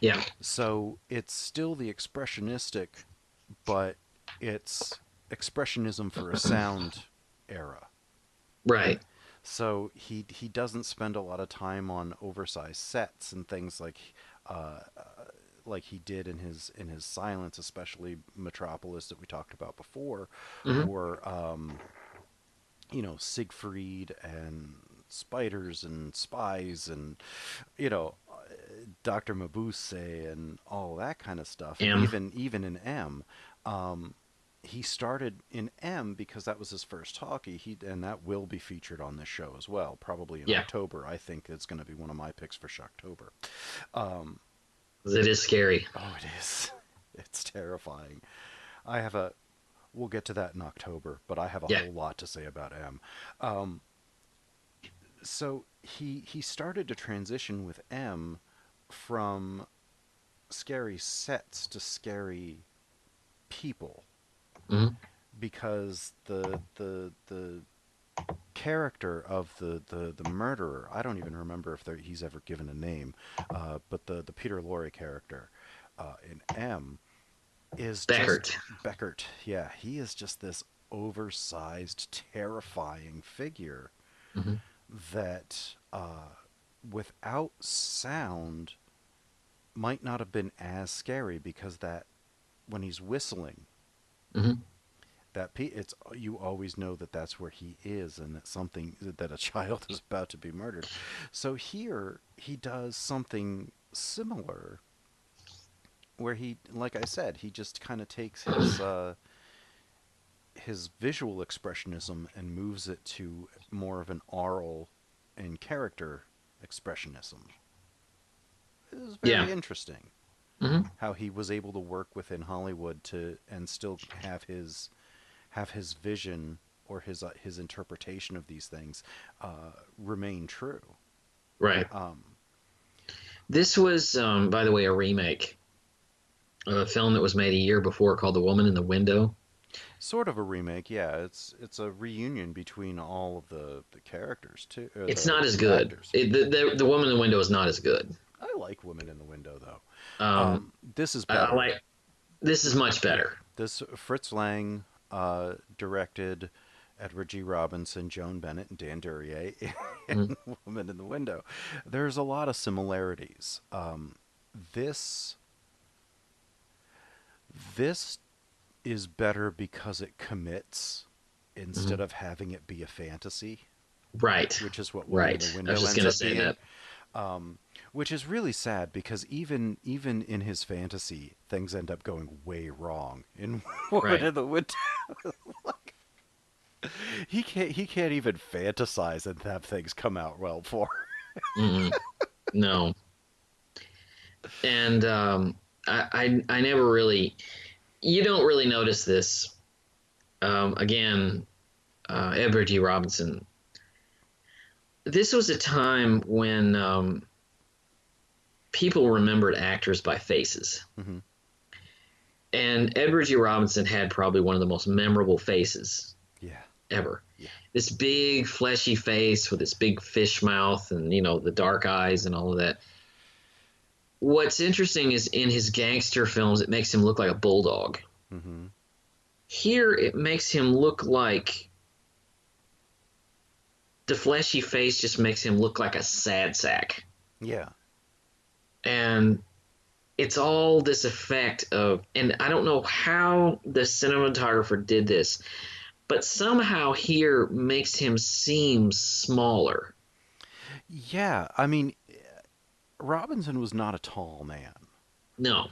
Yeah. So it's still the expressionistic, but it's expressionism for a sound era. Right. So he doesn't spend a lot of time on oversized sets and things like he did in his Silence, especially Metropolis that we talked about before, Mhm. or Siegfried and spiders and spies and Dr. Mabuse and all that kind of stuff. M. And even in M. He started in M because that was his first talkie. And that will be featured on this show as well, probably in October. I think it's going to be one of my picks for Shocktober. It is scary. Oh, it is. It's terrifying. We'll get to that in October, but I have a whole lot to say about M. So he started to transition with M from scary sets to scary people. Mhm. Because the character of the murderer, I don't even remember if he's ever given a name, but the Peter Lorre character in M is Beckert. Beckert. Yeah, he is just this oversized, terrifying figure Mhm. that without sound might not have been as scary, because that when he's whistling, Mhm. it's you always know that that's where he is, and that a child is about to be murdered. So here he does something similar, where he, like I said, he just kind of takes his visual expressionism and moves it to more of an oral and character expressionism. It was very interesting how he was able to work within Hollywood and still have his vision or his interpretation of these things remain true. Right. This was, by the way, a remake of a film that was made a year before called The Woman in the Window. Sort of a remake, yeah. It's a reunion between all of the characters too. It's not as good. The Woman in the Window is not as good. I like Woman in the Window though. This is better. This is much better. This Fritz Lang directed, Edward G. Robinson, Joan Bennett, and Dan Duryea in Woman in the Window. There's a lot of similarities. This is better because it commits instead of having it be a fantasy. Right. Which is what Woman in the Window ends up being. I was just going to say that. Which is really sad because even in his fantasy, things end up going way wrong in Woman in the Window. Like, he can't even fantasize and have things come out well for him. No. And I never really, you don't really notice this. Again, Edward G. Robinson. This was a time when people remembered actors by faces. And Edward G. Robinson had probably one of the most memorable faces ever. Yeah. This big, fleshy face with this big fish mouth and, the dark eyes and all of that. What's interesting is in his gangster films, it makes him look like a bulldog. Here, it makes him look like the fleshy face just makes him look like a sad sack. Yeah. And it's all this effect of, and I don't know how the cinematographer did this, but somehow here makes him seem smaller. Yeah, I mean, Robinson was not a tall man. No.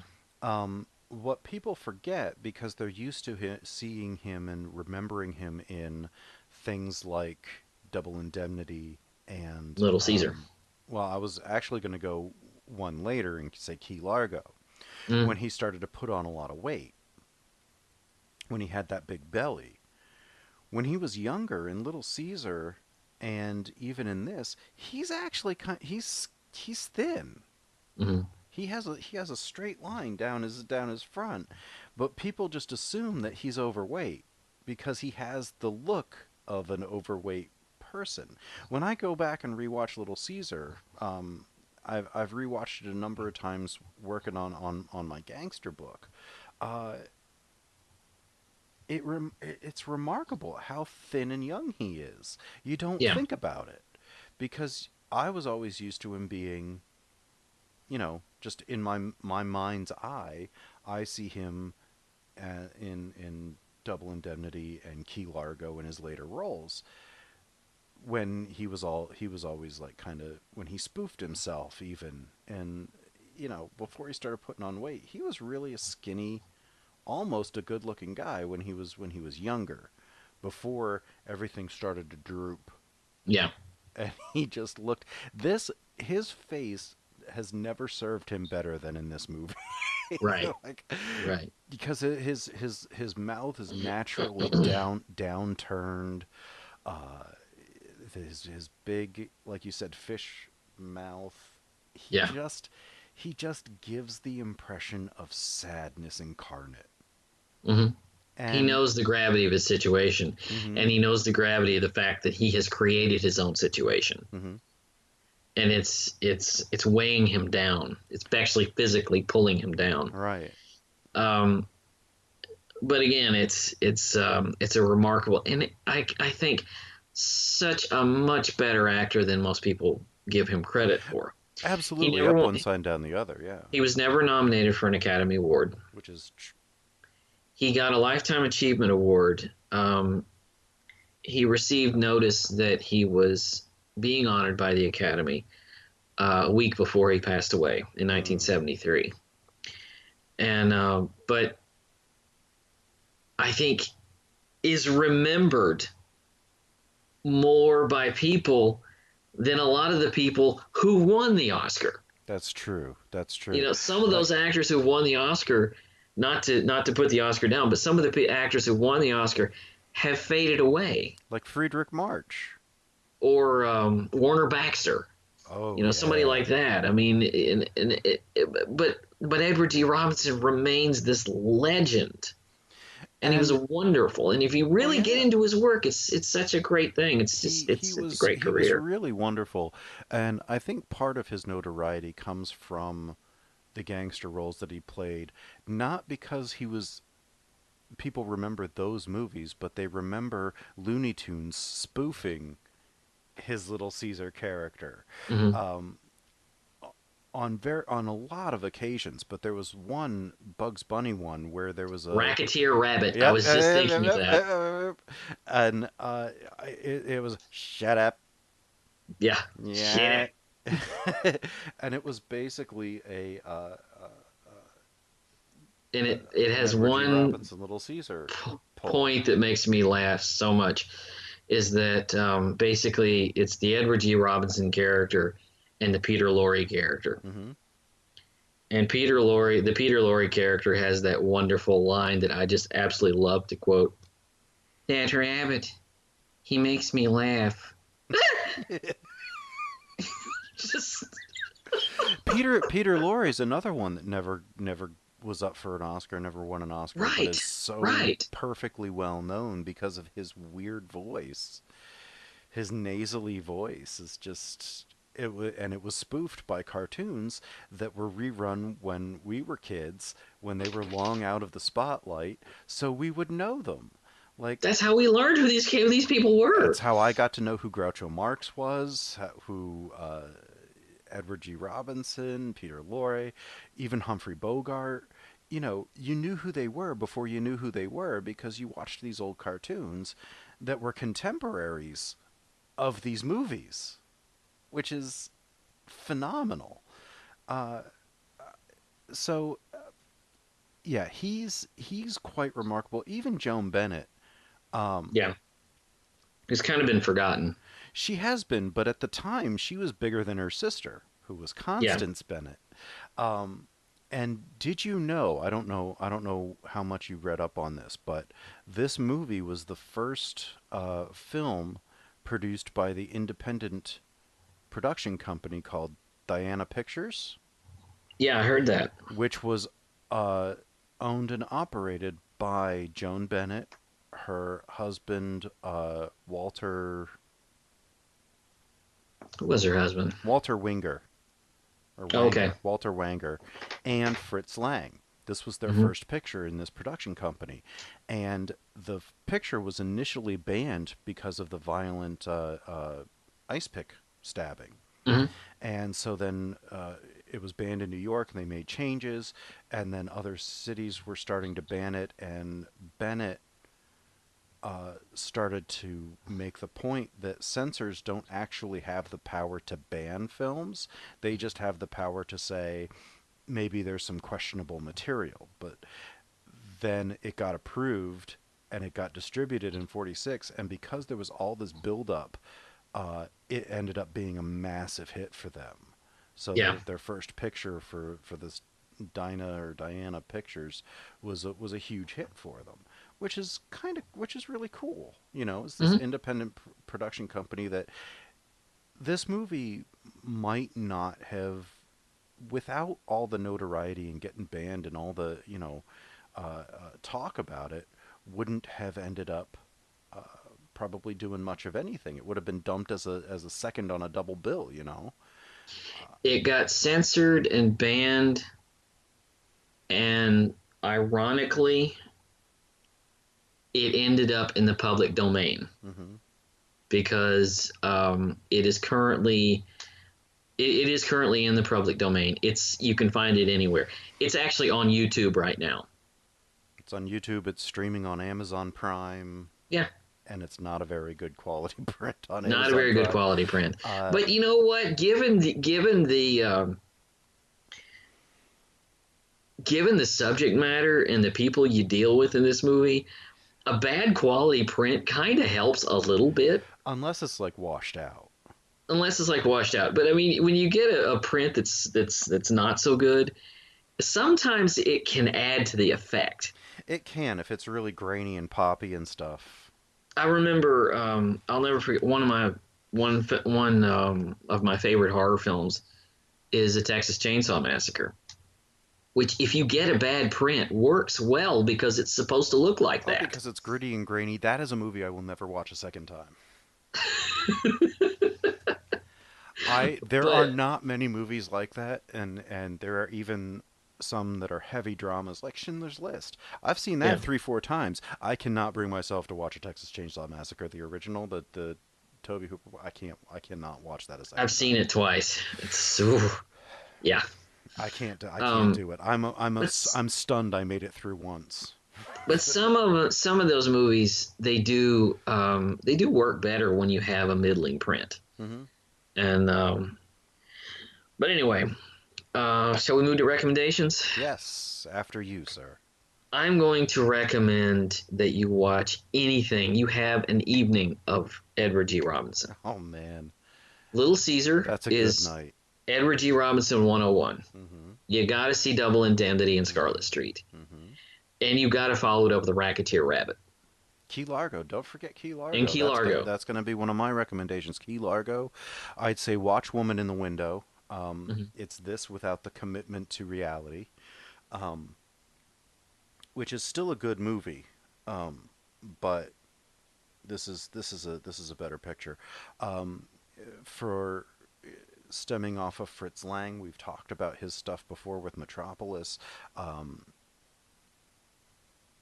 What people forget, because they're used to seeing him and remembering him in things like Double Indemnity and Little Caesar. Well, I was actually going to go one later and say Key Largo, when he started to put on a lot of weight, when he had that big belly. When he was younger in Little Caesar, and even in this, he's actually he's thin. He has a straight line down his front, but people just assume that he's overweight because he has the look of an overweight person. When I go back and rewatch Little Caesar, I've rewatched it a number of times working on my gangster book. It's remarkable how thin and young he is. You don't think about it, because I was always used to him being, just in my mind's eye, I see him in Double Indemnity and Key Largo in his later roles, when he was always like kind of, when he spoofed himself even, and before he started putting on weight, he was really a skinny, almost a good-looking guy when he was younger, before everything started to droop. Yeah. And he just looked, his face has never served him better than in this movie. Right. Right. Because his mouth is naturally downturned. His big, like you said, fish mouth. He just gives the impression of sadness incarnate. And he knows the gravity of his situation, and he knows the gravity of the fact that he has created his own situation. And it's weighing him down. It's actually physically pulling him down. Right. But again, it's a remarkable, and I think such a much better actor than most people give him credit for. Absolutely, up one side, down the other, yeah. He was never nominated for an Academy Award. Which is... He got a Lifetime Achievement Award. He received notice that he was being honored by the Academy a week before he passed away in 1973. And but I think is remembered more by people than a lot of the people who won the Oscar. That's true. That's true. You know, some of those actors who won the Oscar, not to put the Oscar down, but some of the actors who won the Oscar have faded away. Like Friedrich March. Or Warner Baxter. Oh, you know, somebody like that. I mean, but Edward G. Robinson remains this legend. And he was wonderful. And if you really get into his work, it's such a great thing. It's a great career. He was really wonderful. And I think part of his notoriety comes from the gangster roles that he played, not because people remember those movies, but they remember Looney Tunes spoofing his Little Caesar character. Mm-hmm. On a lot of occasions, but there was one Bugs Bunny one where there was a Racketeer Rabbit. Yep. I was just thinking of that. And it was shut up. Yeah. Shut up. And it was basically a and it has Edward G. one Robinson, Little Caesar point that makes me laugh so much, is that basically it's the Edward G. Robinson character and the Peter Lorre character. Mm-hmm. And the Peter Lorre character has that wonderful line that I just absolutely love to quote. "That rabbit, he makes me laugh." Just Peter Lorre is another one that never was up for an Oscar, never won an Oscar, but is so perfectly well known because of his weird voice. His nasally voice is just... It was spoofed by cartoons that were rerun when we were kids, when they were long out of the spotlight, so we would know them. Like, that's how we learned who these people were. That's how I got to know who Groucho Marx was, who Edward G. Robinson, Peter Lorre, even Humphrey Bogart. You know, you knew who they were before you knew who they were because you watched these old cartoons that were contemporaries of these movies, which is phenomenal. Yeah, he's quite remarkable. Even Joan Bennett. Yeah. He's kind of been forgotten. She has been, but at the time she was bigger than her sister, who was Constance Bennett. And did you know, I don't know how much you read up on this, but this movie was the first film produced by the independent production company called Diana Pictures. Yeah, I heard that. Which was owned and operated by Joan Bennett, her husband, Walter... Who was her husband? Walter Winger. Okay. Walter Wanger, and Fritz Lang. This was their first picture in this production company. And the picture was initially banned because of the violent ice pick stabbing. And so then it was banned in New York, and they made changes, and then other cities were starting to ban it, and Bennett started to make the point that censors don't actually have the power to ban films. They just have the power to say, maybe there's some questionable material. But then it got approved, and it got distributed in 1946, and because there was all this buildup, it ended up being a massive hit for them. So their first picture for this Diana Pictures was a huge hit for them, which is really cool. You know, it's this independent production company that this movie might not have, without all the notoriety and getting banned and all the talk about it, wouldn't have ended up probably doing much of anything. It would have been dumped as a second on a double bill, you know. It got censored and banned, and ironically, it ended up in the public domain because it is currently in the public domain. You can find it anywhere. It's actually on YouTube right now. It's on YouTube. It's streaming on Amazon Prime. Yeah. And it's not a very good quality print on Amazon Not a very Prime. good quality print. But you know what? Given the subject matter and the people you deal with in this movie, a bad quality print kind of helps a little bit, Unless it's like washed out. unless it's like washed out. But I mean, when you get a print that's not so good, sometimes it can add to the effect. It can if it's really grainy and poppy and stuff. I remember, I'll never forget one of my favorite horror films is the Texas Chainsaw Massacre, which if you get a bad print works well because it's supposed to look like Oh, that. because it's gritty and grainy. That is a movie I will never watch a second time. There are But not many movies like that, and there are even some that are heavy dramas like Schindler's List. I've seen yeah, that 3-4 times. I cannot bring myself to watch a Texas Chainsaw Massacre, the original, the Toby Hooper. I cannot watch that a I've second seen time. it twice. It's ooh, yeah. I can't Um, do it. but I'm stunned I made it through once. but some of those movies they do work better when you have a middling print. Hmm. And but anyway, shall we move to recommendations? Yes, after you, sir. I'm going to recommend that you watch anything. You have an evening of Edward G. Robinson. Oh man, Little Caesar that's a good is night. Edward G. Robinson 101. Hmm. You got to see Double Indemnity and Scarlet Street. Hmm. And you got to follow it up with The Racketeer Rabbit Key Largo. Don't forget Key and Largo. Key Largo. That's gonna be one of my recommendations. Key Largo. I'd say watch Woman in the Window. Mhm. It's this without the commitment to reality, um, which is still a good movie, but this is a better picture. Um, for stemming off of Fritz Lang, we've talked about his stuff before with Metropolis. Um,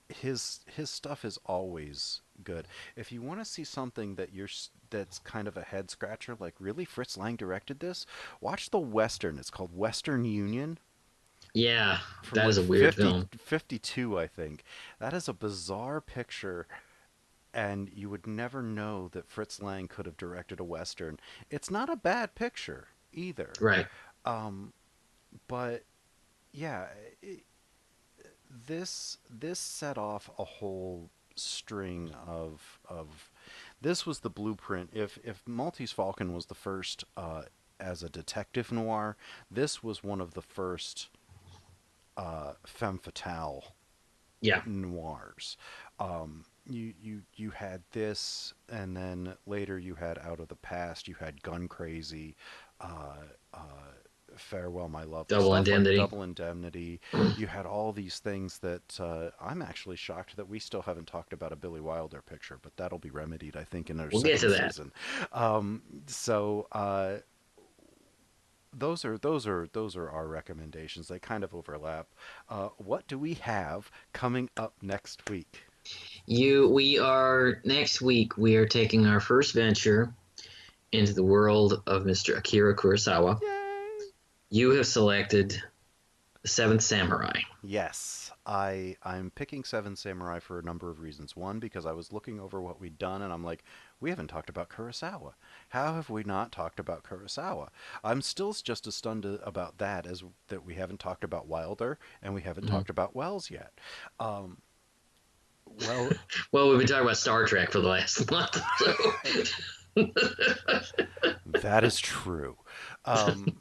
his stuff is always good. If you want to see something that's kind of a head scratcher, like really Fritz Lang directed this, watch the Western. It's called Western Union Yeah, from that like is a weird film. 52, I think. That is a bizarre picture, and you would never know that Fritz Lang could have directed a Western. It's not a bad picture either. Right. Um, but yeah, this set off a whole string of this was the blueprint. If Maltese Falcon was the first as a detective noir, this was one of the first femme fatale Yeah. noirs. You had this, and then later you had Out of the Past. You had Gun Crazy, uh, uh, Farewell, My Love, Double stuff like Indemnity. Double Indemnity. You had all these things that I'm actually shocked that we still haven't talked about a Billy Wilder picture, but that'll be remedied, I think, in our We'll get second to that. season. So those are our recommendations. They kind of overlap. What do we have coming up next week? We are next week. We are taking our first venture into the world of Mr. Akira Kurosawa. Yay! You have selected The Seventh Samurai. Yes, I'm picking Seven Samurai for a number of reasons. One, because I was looking over what we'd done, and I'm like, we haven't talked about Kurosawa. How have we not talked about Kurosawa? I'm still just as stunned about that as that we haven't talked about Wilder and we haven't Mhm. talked about Wells yet. Um, well, Well, we've been talking about Star Trek for the last month. So. that is true. Um,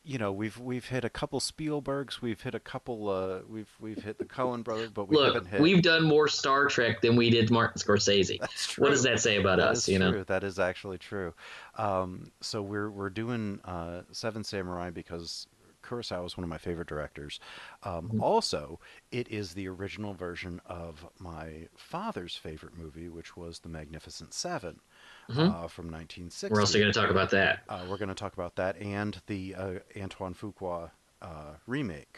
we've hit a couple Spielbergs, we've hit a couple, we've hit the Coen brothers, but we Look, haven't hit. we've done more Star Trek than we did Martin Scorsese. That's What does true. that say about That us, is you know? true. That is actually true. So we're doing Seven Samurai because Kurosawa is one of my favorite directors. Mhm. Also, it is the original version of my father's favorite movie, which was The Magnificent Seven Mhm. from We're also 1960. going to talk about that. We're going to talk about that and the Antoine Fuqua remake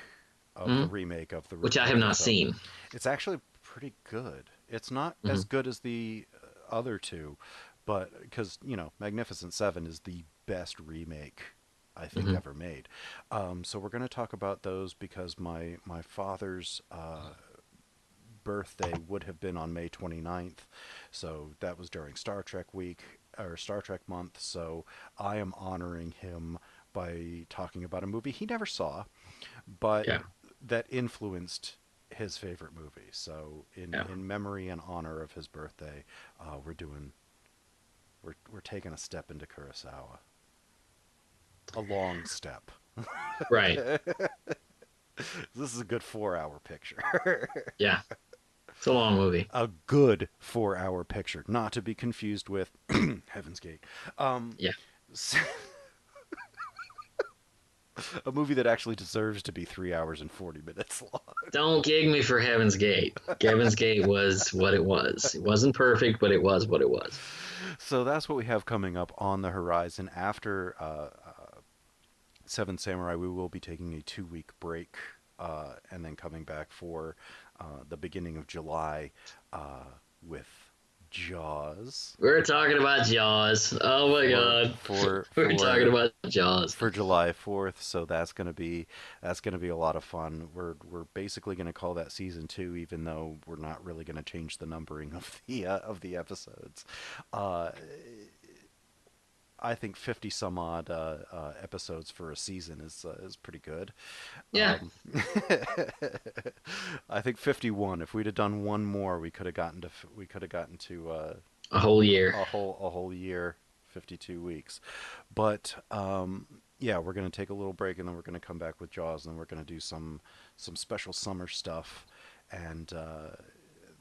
Mhm. of the Which I have of the not film. seen. It's actually pretty good. It's not as Mhm. good as the other two, but because Magnificent Seven is the best remake I think Mhm. ever made. So we're going to talk about those because my father's birthday would have been on May 29th, so that was during Star Trek week or Star Trek month. So I am honoring him by talking about a movie he never saw, but Yeah. that influenced his favorite movie. So in Yeah. in memory and honor of his birthday, we're taking a step into Kurosawa. A long step. Right. This is a good 4-hour picture. Yeah. It's a long movie. A good 4-hour picture, not to be confused with Heaven's Gate. Yeah. A movie that actually deserves to be 3 hours and 40 minutes long. Don't gig me for Heaven's Gate. Heaven's Gate was what it was. It wasn't perfect, but it was what it was. So that's what we have coming up on the horizon. After Seven Samurai, we will be taking a 2-week break and then coming back for the beginning of July with Jaws. We're talking about Jaws. Oh my God. We're talking about Jaws for July 4th. So that's gonna be a lot of fun. We're basically gonna call that season 2, even though we're not really gonna change the numbering of the episodes. I think 50 some odd episodes for a season is pretty good. Yeah. I think 51. If we'd have done one more, we could have gotten to a whole year. A whole year, 52 weeks. But yeah, we're going to take a little break and then we're going to come back with Jaws and then we're going to do some special summer stuff and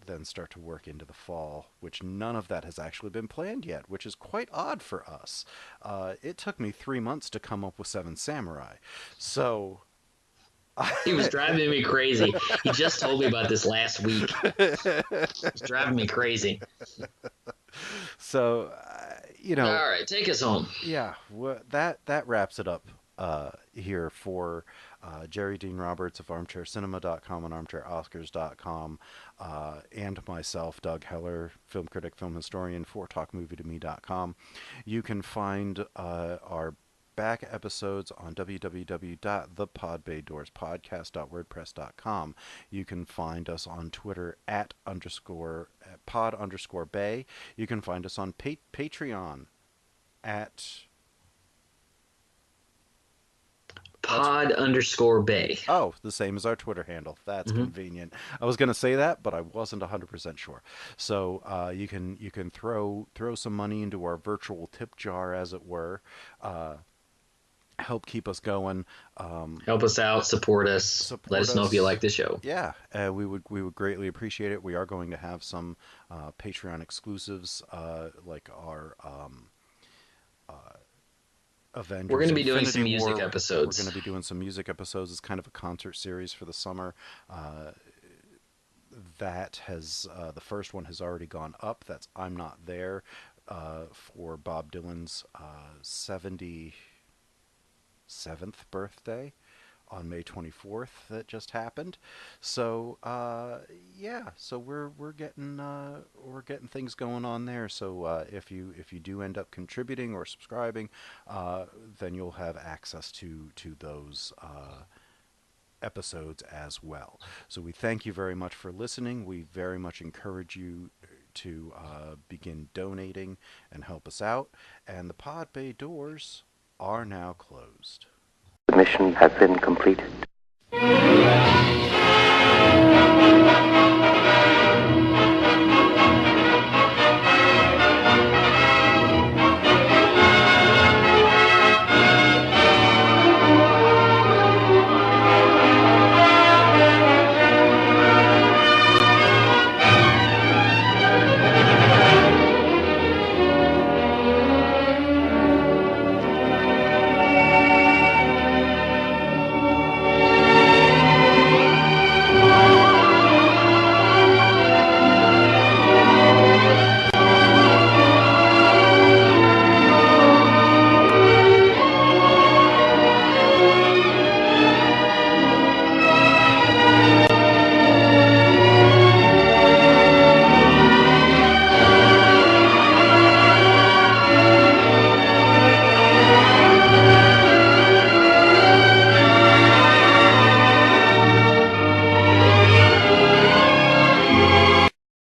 then start to work into the fall, which none of that has actually been planned yet, which is quite odd for us. It took me 3 months to come up with Seven Samurai. So he was driving me crazy. He just told me about this last week. He's driving me crazy. So, you know. All right, take us home. Yeah, that wraps it up here for Jerry Dean Roberts of ArmchairCinema.com and ArmchairOscars.com, and myself, Doug Heller, film critic, film historian for TalkMovieToMe.com. You can find our back episodes on www.thepodbaydorspodcast.wordpress.com. You can find us on Twitter at @pod_bay. You can find us on Patreon at pod_bay. Oh, the same as our Twitter handle. That's convenient. I was going to say that, but I wasn't 100% sure. So you can throw some money into our virtual tip jar, as it were. Help keep us going. Help us out. Support us. Let us know if you like the show. Yeah, we would greatly appreciate it. We are going to have some Patreon exclusives, like our Avengers. We're going to be doing Infinity some music War. episodes. We're going to be doing some music episodes. It's kind of a concert series for the summer. That has the first one has already gone up. That's I'm Not There for Bob Dylan's 77th birthday on May 24th. That just happened. So yeah, so we're getting things going on there. So if you do end up contributing or subscribing, then you'll have access to those episodes as well. So we thank you very much for listening. We very much encourage you to begin donating and help us out. And the Pod Bay doors are now closed. The mission has been completed.